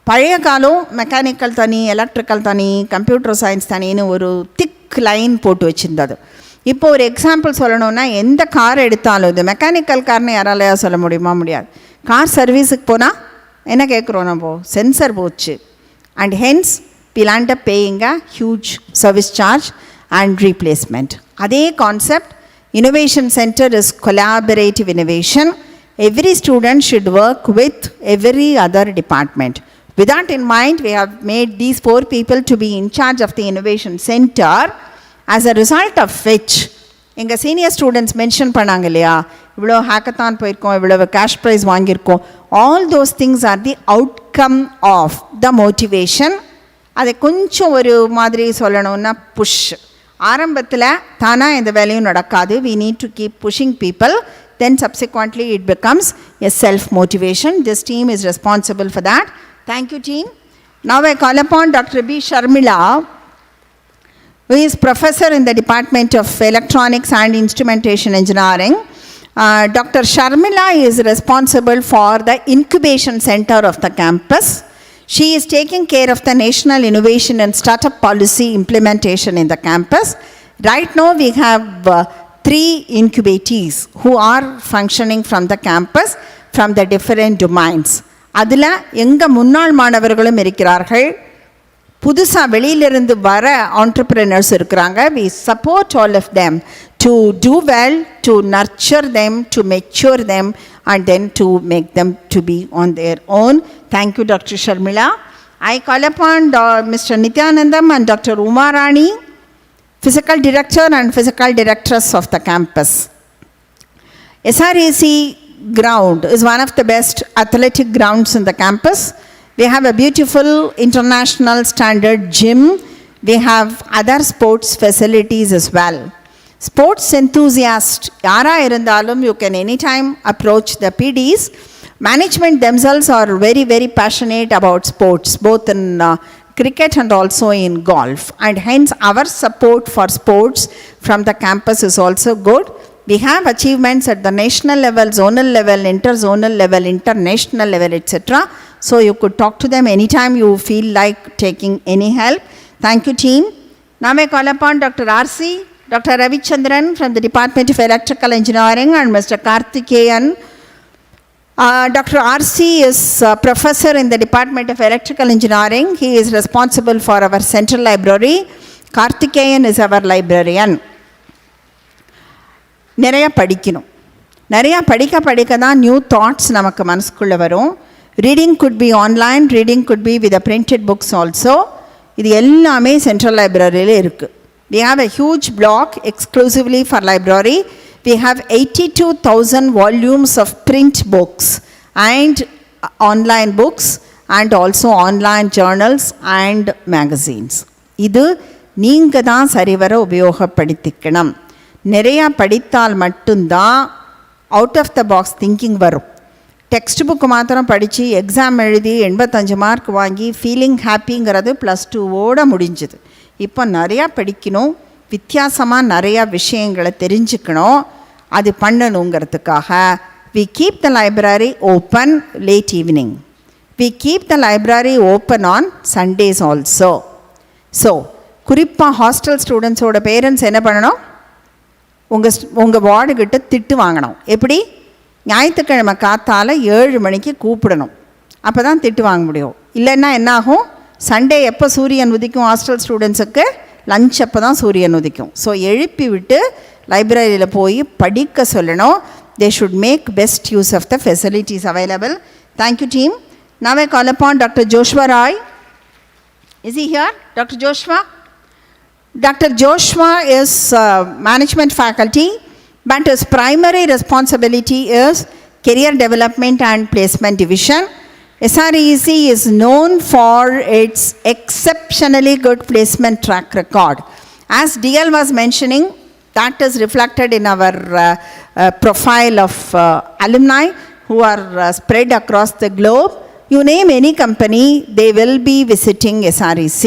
பழைய காலம் mechanical தனி, electrical தனி, computer science தனின்னு ஒரு திக் line போட்டு வச்சுருந்தது. இப்போ ஒரு example சொல்லணும்னா எந்த கார் எடுத்தாலும் இது மெக்கானிக்கல் கார்னு யாராலையா சொல்ல முடியுமா? முடியாது. கார் சர்வீஸுக்கு போனால் என்ன கேட்குறோம் நம்ம? சென்சர் போச்சு. And hence we'll end up paying a huge service charge and replacement. அதே concept Innovation Center is collaborative innovation. Every student should work with every other department. With that in mind, we have made these 4 people to be in charge of the Innovation Center, as a result of which, எங்கள் senior students mention பண்ணாங்க இல்லையா, இவ்வளோ hackathon போயிருக்கோம், இவ்வளோ cash prize வாங்கியிருக்கோம். All those things are the outcome of the motivation. அதை கொஞ்சம் ஒரு மாதிரி சொல்லணும்னா புஷ். ஆரம்பத்தில் தானாக எந்த வேலையும் நடக்காது. We need to keep pushing people. Then subsequently it becomes a self-motivation. This team is responsible for that. Thank you, team. Now I call upon Dr. B. Sharmila, who is professor in the Department of Electronics and Instrumentation Engineering. Dr. Sharmila is responsible for the incubation center of the campus. She is taking care of the national innovation and startup policy implementation in the campus. Right now we have 3 incubatees who are functioning from the campus from the different domains. அதில் எங்கள் முன்னாள் மாணவர்களும் இருக்கிறார்கள், புதுசாக வெளியிலிருந்து வர entrepreneurs இருக்கிறாங்க. We support all of them to do well, to nurture them, to mature them, and then to make them to be on their own. Thank you, Dr. Sharmila. I call upon Mr. Nityanandam and Dr. Uma Rani, Physical Director and Physical Directress of the campus. SRAC ground is one of the best athletic grounds in the campus. We have a beautiful international standard gym. We have other sports facilities as well. Sports enthusiast, yara irundalum, you can anytime approach the PDs. Management themselves are very, very passionate about sports, both in cricket and also in golf. And hence our support for sports from the campus is also good. We have achievements at the national level, zonal level, interzonal level, international level, etc. So you could talk to them anytime you feel like taking any help. Thank you, team. Now I call upon Dr. R.C., Dr. Ravichandran from the Department of Electrical Engineering, and Mr. Karthikeyan. Dr. R.C. is a professor in the Department of Electrical Engineering. He is responsible for our central library. Karthikeyan is our librarian. நிறையா படிக்கணும். நிறையா படிக்க தான் new thoughts நமக்கு மனசுக்குள்ளே வரும். Reading could be online, reading could be with printed books also. இது எல்லாமே சென்ட்ரல் லைப்ரரியில் இருக்குது. We have a huge block exclusively for library. We have 82,000 volumes of print books and online books and also online journals and magazines. இது நீங்கள் தான் சரிவர உபயோகப்படுத்திக்கணும். நிறையா படித்தால் மட்டும்தான் out of the box thinking வரும். டெக்ஸ்ட் புக்கு மாத்திரம் படித்து எக்ஸாம் எழுதி 85 மார்க் வாங்கி ஃபீலிங் ஹாப்பிங்கிறது +2 முடிஞ்சுது. இப்போ நிறையா படிக்கணும், வித்தியாசமாக நிறையா விஷயங்களை தெரிஞ்சுக்கணும். அது பண்ணணுங்கிறதுக்காக we keep the library open late evening. We keep the library open on Sundays also. So குறிப்பாக ஹாஸ்டல் ஸ்டூடெண்ட்ஸோட பேரண்ட்ஸ் என்ன பண்ணணும், உங்கள் வார்டுகிட்ட திட்டு வாங்கணும். எப்படி? ஞாயிற்றுக்கிழமை காத்தால் 7 மணிக்கு கூப்பிடணும், அப்போ தான் திட்டு வாங்க முடியும். இல்லைன்னா என்னாகும், சண்டே எப்போ சூரியன் உதிக்கும் ஹாஸ்டல் ஸ்டூடெண்ட்ஸுக்கு? லஞ்ச் அப்போ தான் சூரியன் உதிக்கும். ஸோ எழுப்பி விட்டு லைப்ரரியில் போய் படிக்க சொல்லணும். They should make best use of the facilities available. Thank you, team. Now I call upon Dr. Joshua Roy. Is he here? Dr. Joshua? Dr. Joshua is management faculty, but his primary responsibility is career development and placement division. SREC is known for its exceptionally good placement track record. As DL was mentioning, that is reflected in our profile of alumni who are spread across the globe. You name any company, they will be visiting SREC.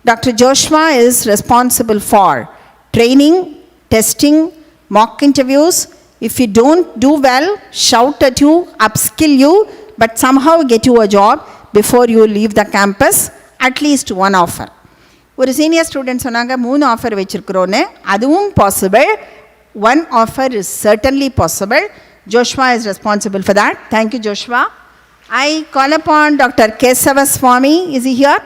Dr. Joshua is responsible for training, testing, mock interviews. If you don't do well, shout at you, upskill you, but somehow get you a job before you leave the campus, at least one offer. ஒரு senior student சொன்னாங்க 3 offer வச்சுருக்கிறோன்னு. அதுவும் possible. 1 offer is certainly possible. Joshua is responsible for that. Thank you, Joshua. I call upon Dr. Kesava Swami. Is he here?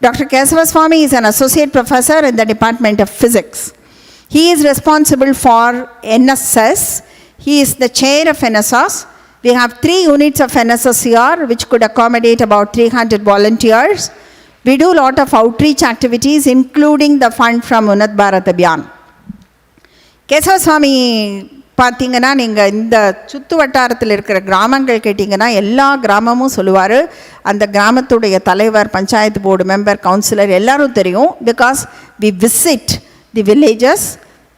Dr. Kesava Swami is an associate professor in the Department of Physics. He is responsible for NSS. He is the chair of NSS. We have 3 units of NSS here, which could accommodate about 300 volunteers. We do a lot of outreach activities, including the fund from Unnat Bharat Abhiyan. Kesava Swami பார்த்தீங்கன்னா, நீங்கள் இந்த சுற்று வட்டாரத்தில் இருக்கிற கிராமங்கள் கேட்டிங்கன்னா எல்லா கிராமமும் சொல்லுவார். அந்த கிராமத்துடைய தலைவர், பஞ்சாயத்து போர்டு மெம்பர், கவுன்சிலர் எல்லாரும் தெரியும். Because we visit the villages,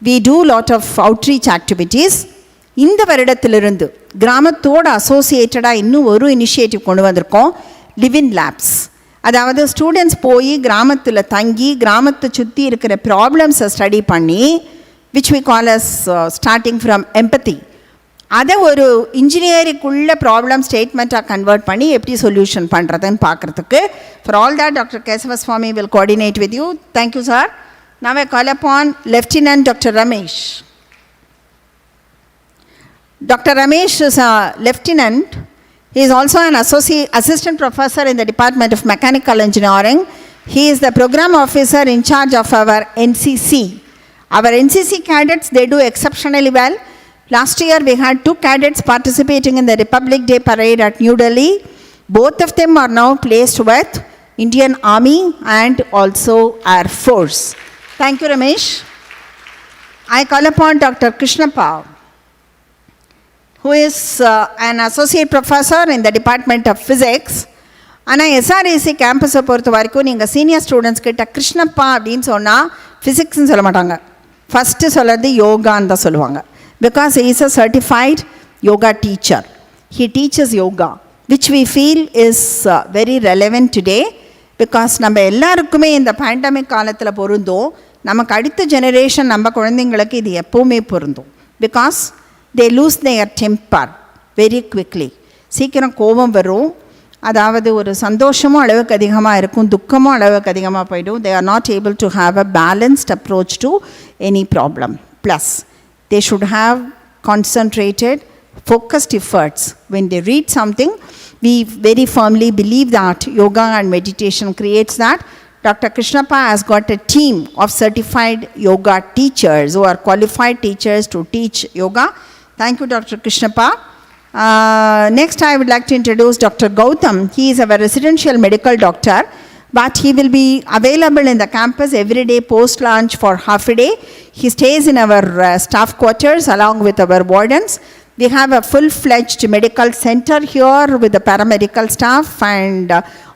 we do lot of outreach activities. இந்த வருடத்திலிருந்து கிராமத்தோடு அசோசியேட்டடாக இன்னும் ஒரு இனிஷியேட்டிவ் கொண்டு வந்திருக்கோம், லிவ் இன் லேப்ஸ். அதாவது ஸ்டூடெண்ட்ஸ் போய் கிராமத்தில் தங்கி கிராமத்தை சுற்றி இருக்கிற ப்ராப்ளம்ஸை ஸ்டடி பண்ணி, which we call as starting from empathy, அதை ஒரு இன்ஜினியரிங்குள்ள ப்ராப்ளம் ஸ்டேட்மெண்ட்டாக கன்வெர்ட் பண்ணி எப்படி சொல்யூஷன் பண்ணுறதுன்னு பார்க்குறதுக்கு. For all that, Dr. Kesava Swami will coordinate with you. Thank you, sir. Now I call upon Lieutenant Dr. Ramesh. Dr. Ramesh is a lieutenant. He is also an assistant professor in the Department of Mechanical Engineering. He is the program officer in charge of our NCC. Our NCC cadets, they do exceptionally well. Last year we had 2 cadets participating in the Republic Day parade at New Delhi. Both of them are now placed with Indian Army and also Air Force. Thank you, Ramesh. I call upon Dr. Krishnappa, who is an associate professor in the Department of Physics. ஆனால் எஸ்ஆர்ஏசி கேம்பஸை பொறுத்த வரைக்கும் நீங்கள் senior students கிட்ட கிருஷ்ணப்பா அப்படின்னு சொன்னால் ஃபிசிக்ஸ்ன்னு சொல்ல மாட்டாங்க, first சொல்கிறது யோகான்னு தான் சொல்லுவாங்க. Because he is a certified yoga teacher. He teaches yoga, which we feel is very relevant today, because நம்ம எல்லாருக்குமே இந்த பேண்டமிக் காலத்தில் பொருந்தும். நமக்கு அடுத்த ஜெனரேஷன் நம்ம குழந்தைங்களுக்கு இது எப்போவுமே பொருந்தும். Because they lose their temper very quickly. சீக்கிரம் கோபம் வரும். அதாவது ஒரு சந்தோஷமும் அளவுக்கு அதிகமாக இருக்கும், துக்கமும் அளவுக்கு அதிகமாக போய்டும். They are not able to have a balanced approach to any problem. Plus, they should have concentrated, focused efforts. When they read something, we very firmly believe that yoga and meditation creates that. Dr. Krishnappa has got a team of certified yoga teachers who are qualified teachers to teach yoga. Thank you, Dr. Krishnappa. Next, I would like to introduce Dr. Gautam. He is our residential medical doctor, but he will be available in the campus every day post-lunch for half a day. He stays in our staff quarters along with our wardens. We have a full-fledged medical center here with the paramedical staff and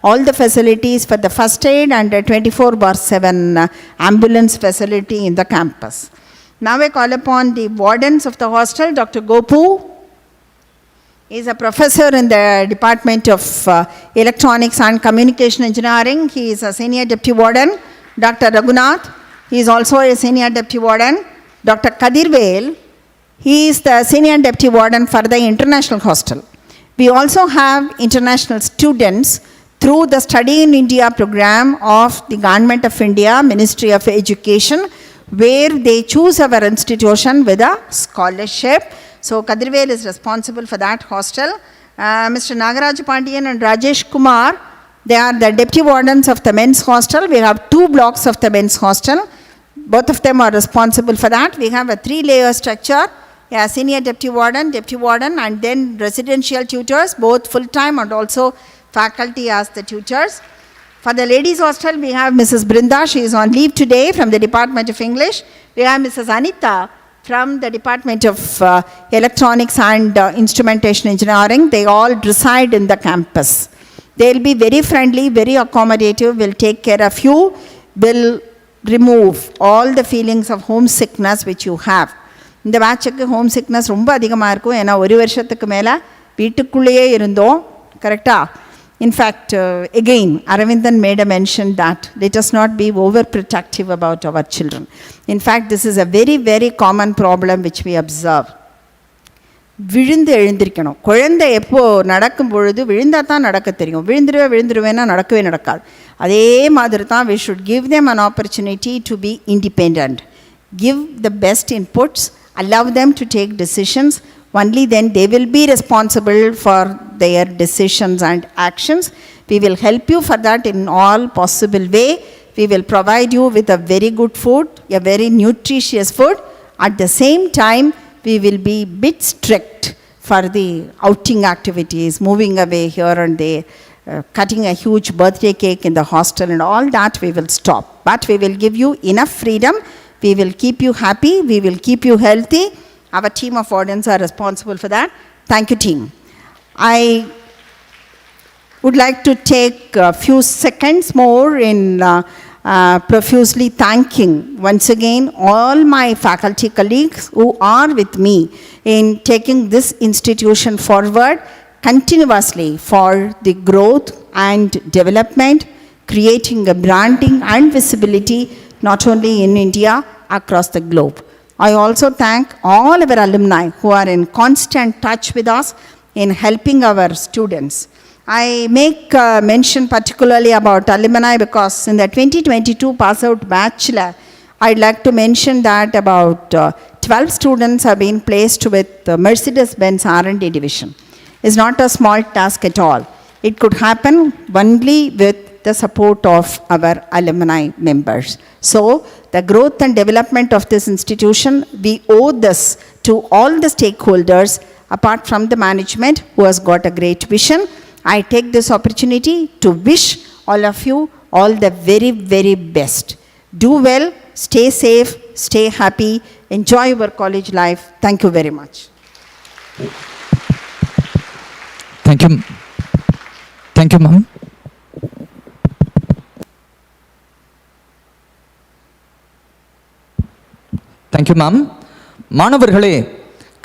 all the facilities for the first aid and a 24/7 ambulance facility in the campus. Now I call upon the wardens of the hostel, Dr. Gopu. He is a professor in the Department of Electronics and Communication Engineering. He is a senior deputy warden. Dr. Raghunath, he is also a senior deputy warden. Dr. Kadirvel, He is the Senior Deputy Warden for the International Hostel. We also have international students through the Study in India program of the Government of India, Ministry of Education, where they choose our institution with a scholarship. So Kadirvel is responsible for that hostel. Mr. Nagaraj Pandian and Rajesh Kumar, they are the deputy wardens of the men's hostel. We have 2 blocks of the men's hostel. Both of them are responsible for that. We have a 3-layer structure. Yeah, senior deputy warden, and then residential tutors, both full-time and also faculty as the tutors. For the ladies hostel, we have Mrs. Brinda. She is on leave today from the Department of English. We have Mrs. Anita from the Department of Electronics and Instrumentation Engineering. They all reside in the campus. They will be very friendly, very accommodative, will take care of you, will remove all the feelings of homesickness which you have. இந்த பேட்சுக்கு home sickness ரொம்ப அதிகமாக இருக்கும். ஏன்னா ஒரு வருஷத்துக்கு மேலே வீட்டுக்குள்ளேயே இருந்தோம். கரெக்டாக? In fact again, Aravindan made a mention that let us not be overprotective about our children. In fact, this is a very, very common problem which we observe. விழுந்து எழுந்திருக்கணும். குழந்தை எப்போ நடக்கும் பொழுது விழுந்தால் தான் நடக்க தெரியும். விழுந்துருவேன்னா நடக்கவே நடக்காது. அதே மாதிரி தான் we should give them an opportunity to be independent. Give the best inputs, allow them to take decisions. Only then they will be responsible for their decisions and actions. We will help you for that in all possible way. We will provide you with a very good food, a very nutritious food. At the same time, we will be bit strict for the outing activities, moving away here and there, cutting a huge birthday cake in the hostel and all that we will stop. But we will give you enough freedom. We will keep you happy. We will keep you healthy. Our team of wardens are responsible for that. Thank you, team. I would like to take a few seconds more in profusely thanking once again all my faculty colleagues who are with me in taking this institution forward continuously for the growth and development, creating a branding and visibility not only in India, across the globe. I also thank all our alumni who are in constant touch with us in helping our students. I make mention particularly about alumni because in the 2022 pass-out bachelor, I'd like to mention that about 12 students have been placed with the Mercedes-Benz R&D division. It's not a small task at all. It could happen only with the support of our alumni members. So, the growth and development of this institution, we owe this to all the stakeholders apart from the management who has got a great vision. I take this opportunity to wish all of you all the very, very best. Do well, stay safe, stay happy, enjoy your college life. Thank you very much. Thank you. Thank you, ma'am. Thank you ma'am. மாணவர்களே,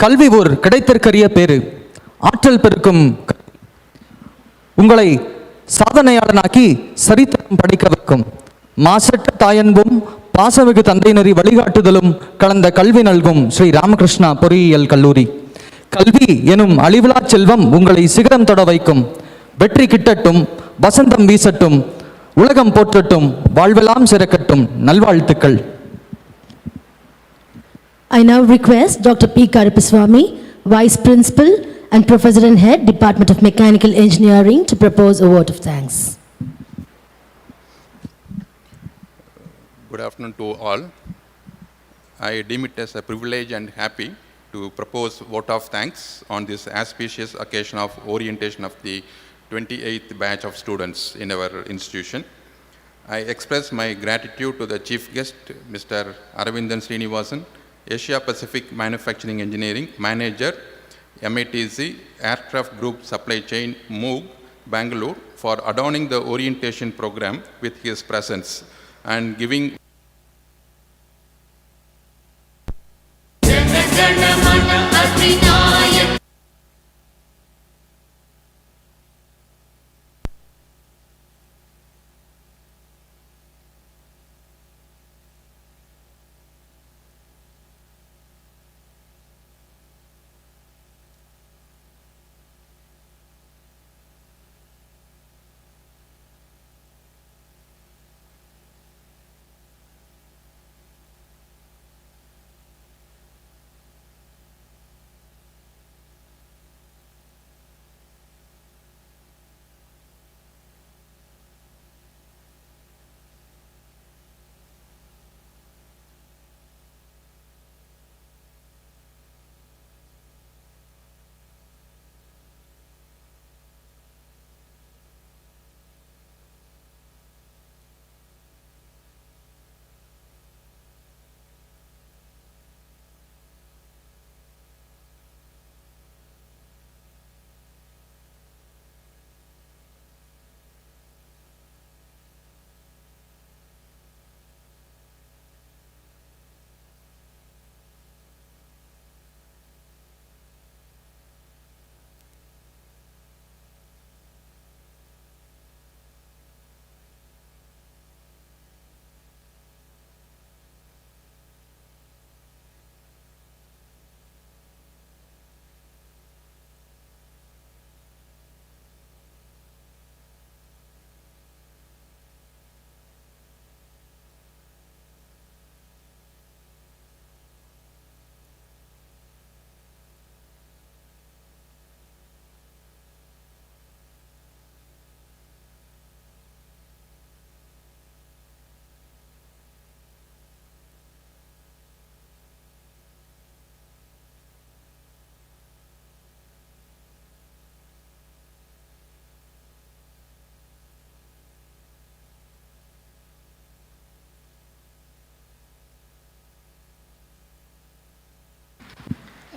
கல்வி ஓர் கிடைத்தற்கரிய பேரு. ஆற்றல் பெருக்கும் உங்களை சாதனையாளனாக்கி சரித்திரம் படிக்க வைக்கும். மாசற்ற தாயன்பும் பாசமிகு தந்தையினரி வழிகாட்டுதலும் கலந்த கல்வி நல்கும் ஸ்ரீ ராமகிருஷ்ணா பொறியியல் கல்லூரி. கல்வி எனும் அழிவிலா செல்வம் உங்களை சிகரம் தொட வைக்கும். வெற்றி கிட்டட்டும், வசந்தம் வீசட்டும், உலகம் போற்றட்டும், வாழ்வெல்லாம் சிறக்கட்டும். நல்வாழ்த்துக்கள். I now request Dr. P. Karupaswamy, Vice Principal and Professor and Head, Department of Mechanical Engineering, to propose a vote of thanks. Good afternoon to all. I deem it as a privilege and happy to propose vote of thanks on this auspicious occasion of orientation of the 28th batch of students in our institution. I express my gratitude to the chief guest, Mr. Aravindan Srinivasan, Asia Pacific Manufacturing Engineering Manager, MATC Aircraft Group Supply Chain, Moog, Bangalore, for adorning the orientation program with his presence and giving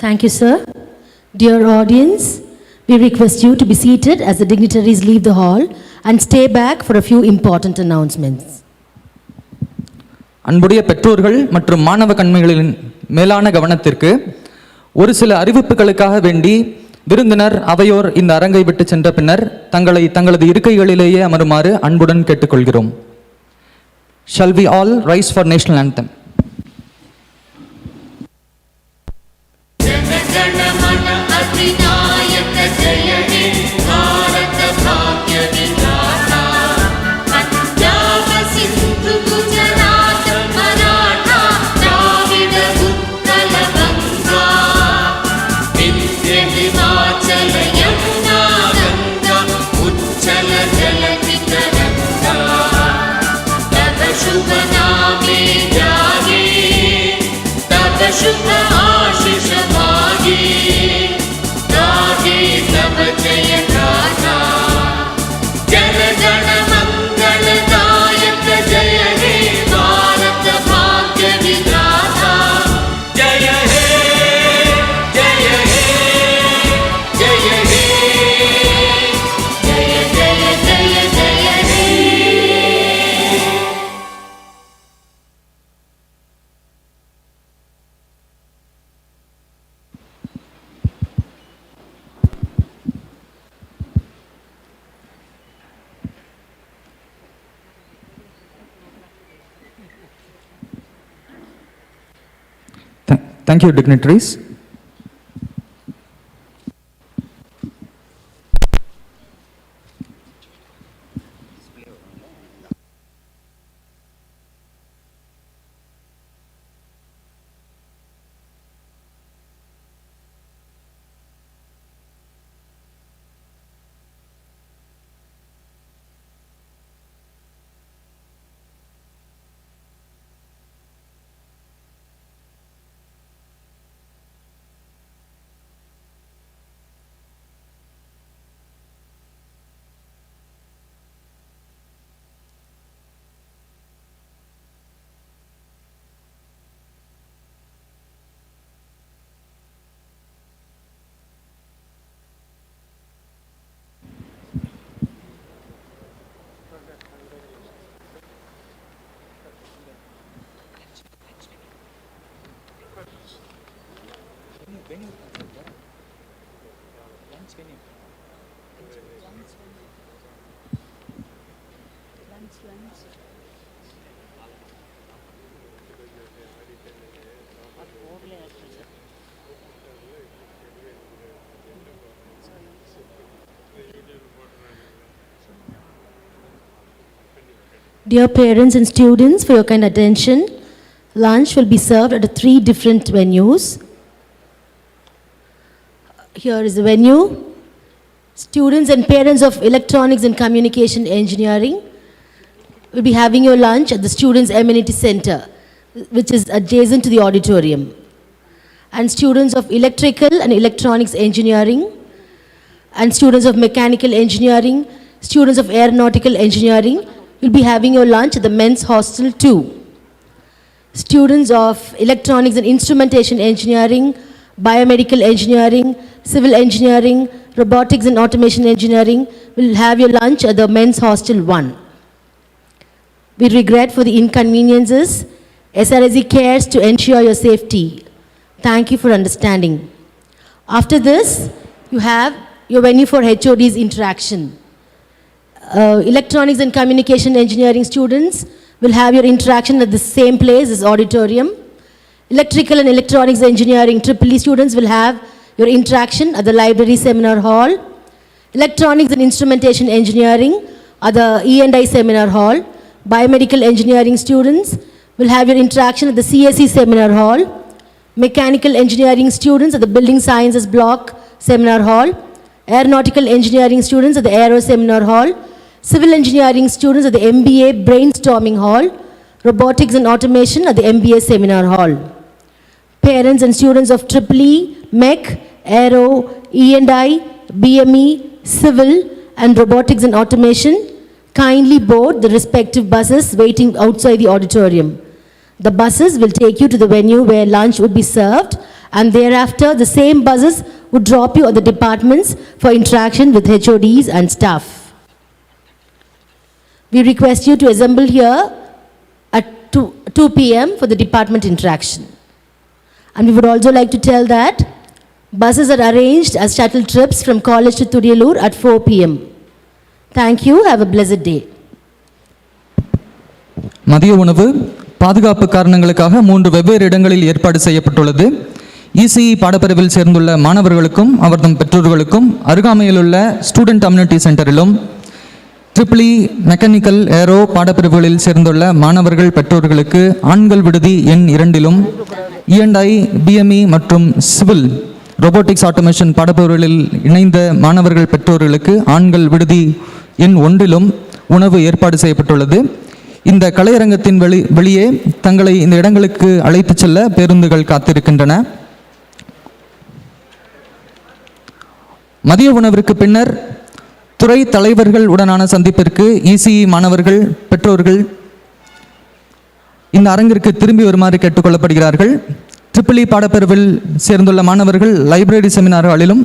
Thank you, sir. Dear audience, we request you to be seated as the dignitaries leave the hall and stay back for a few important announcements. அன்புடைய பெற்றோர்கள் மற்றும் மாணவ கண்மைகளின் மேலான கவனத்திற்கு ஒரு சில அறிவிப்புகளுக்காக வேண்டி விருந்தினர் அவையோர் இந்த அரங்கை விட்டு சென்ற பின்னர் தங்களை தங்களது இருக்கைகளிலேயே அமருமாறு அன்புடன் கேட்டுக்கொள்கிறோம். Shall we all rise for national anthem? Jana Gana Mana अधिनायक जय हे भारत भाग्य विधाता पंजाब सिंधु गुजरात मराठा द्राविड उत्कल गंगा विंध्य हिमाचल यमुना गंगा उच्चल जलधि तरंगा तव शुभ नामे जागे तव शुभ आशीष मागे गाहे तव जय गाथा जन गण मंगल दायक जय हे भारत भाग्य विधाता जय हे जय हे जय हे जय जय जय जय हे Thank you, dignitaries. Dear parents and students, for your kind attention, lunch will be served at 3 different venues. Here is the venue. Students and parents of Electronics and Communication Engineering will be having your lunch at the Students' Amenity Center, which is adjacent to the auditorium. And students of Electrical and Electronics Engineering, and students of Mechanical Engineering, students of Aeronautical Engineering will be having your lunch at the Men's Hostel 2. Students of Electronics and Instrumentation Engineering, Biomedical Engineering, Civil Engineering, Robotics and Automation Engineering will have your lunch at the Men's Hostel 1. We regret for the inconveniences. SRSE cares to ensure your safety. Thank you for understanding. After this, you have your venue for HOD's interaction. Electronics and Communication Engineering students will have your interaction at the same place as auditorium. Electrical and Electronics Engineering EEE students will have your interaction at the Library Seminar Hall. Electronics and Instrumentation Engineering at the E&I Seminar Hall. Biomedical Engineering students will have your interaction at the CSE Seminar Hall. Mechanical Engineering students at the Building Sciences Block Seminar Hall. Aeronautical Engineering students at the Aero Seminar Hall. Civil Engineering students at the MBA Brainstorming Hall. Robotics and Automation at the MBA Seminar Hall. Parents and students of EEE, Mech, Aero, E&I, BME, Civil and Robotics and Automation kindly board the respective buses waiting outside the auditorium. The buses will take you to the venue where lunch would be served and thereafter the same buses would drop you at the departments for interaction with HODs and staff. We request you to assemble here at 2 p.m. for the department interaction. And we would also like to tell that buses are arranged as shuttle trips from college to Thudiyalur at 4 p.m. Thank you. Have a blessed day. மதிய உணவு பாதுகாப்பு காரணங்களுக்காக 3 வெவ்வேறு இடங்களில் ஏற்பாடு செய்யப்பட்டுள்ளது. ECE பாடப்பிரிவில் சேர்ந்துள்ள மாணவர்களுக்கும் அவர்தம் பெற்றோர்களுக்கும் அருகாமையிலுள்ள ஸ்டூடெண்ட் கம்யூனிட்டி சென்டரிலும், ட்ரிபிள் இ மெக்கானிக்கல் ஏரோ பாடப்பிரிவுகளில் சேர்ந்துள்ள மாணவர்கள் பெற்றோர்களுக்கு ஆண்கள் விடுதி எண் 2லும், E&I BME மற்றும் சிவில் ரோபோட்டிக்ஸ் ஆட்டோமேஷன் பாடப்பிரிவுகளில் இணைந்த மாணவர்கள் பெற்றோர்களுக்கு ஆண்கள் விடுதி எண் 1லும் உணவு ஏற்பாடு செய்யப்பட்டுள்ளது. இந்த கலையரங்கத்தின் வெளியே தங்களை இந்த இடங்களுக்கு அழைத்து செல்ல பேருந்துகள் காத்திருக்கின்றன. மதிய உணவிற்கு பின்னர் துறை தலைவர்கள் உடனான சந்திப்பிற்கு இசிஇ மாணவர்கள் பெற்றோர்கள் இந்த அரங்கிற்கு திரும்பி வருமாறு கேட்டுக்கொள்ளப்படுகிறார்கள். ட்ரிபிள் இ பாடப்பிரிவில் சேர்ந்துள்ள மாணவர்கள் லைப்ரரி செமினார் ஹாலிலும்,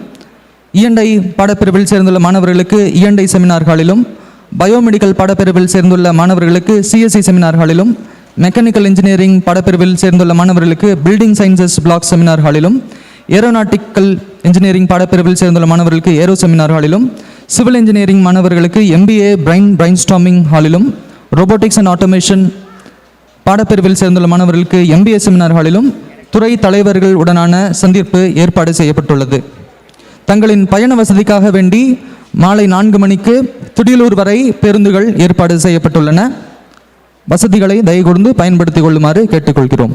E&I பாடப்பிரிவில் சேர்ந்துள்ள மாணவர்களுக்கு E&I செமினார் ஹாலிலும், பயோமெடிக்கல் பாடப்பிரிவில் சேர்ந்துள்ள மாணவர்களுக்கு CSE செமினார் ஹாலிலும், மெக்கானிக்கல் இன்ஜினியரிங் பாடப்பிரிவில் சேர்ந்துள்ள மாணவர்களுக்கு பில்டிங் சயின்சஸ் பிளாக் செமினார் ஹாலிலும், ஏரோநாட்டிக்கல் இன்ஜினியரிங் பாடப்பிரிவில் சேர்ந்துள்ள மாணவர்களுக்கு ஏரோ செமினார் ஹாலிலும், சிவில் இன்ஜினியரிங் மாணவர்களுக்கு MBA பிரைன் ஸ்டார்மிங் ஹாலிலும், ரோபோட்டிக்ஸ் அண்ட் ஆட்டோமேஷன் பாடப்பிரிவில் சேர்ந்துள்ள மாணவர்களுக்கு MBA செமினார் ஹாலிலும் துறை தலைவர்கள் உடனான சந்திப்பு ஏற்பாடு செய்யப்பட்டுள்ளது. தங்களின் பயண வசதிக்காக வேண்டி மாலை 4 மணிக்கு துடியலூர் வரை பேருந்துகள் ஏற்பாடு செய்யப்பட்டுள்ளன. வசதிகளை தயவு கூர்ந்து பயன்படுத்திக் கொள்ளுமாறு கேட்டுக்கொள்கிறோம்.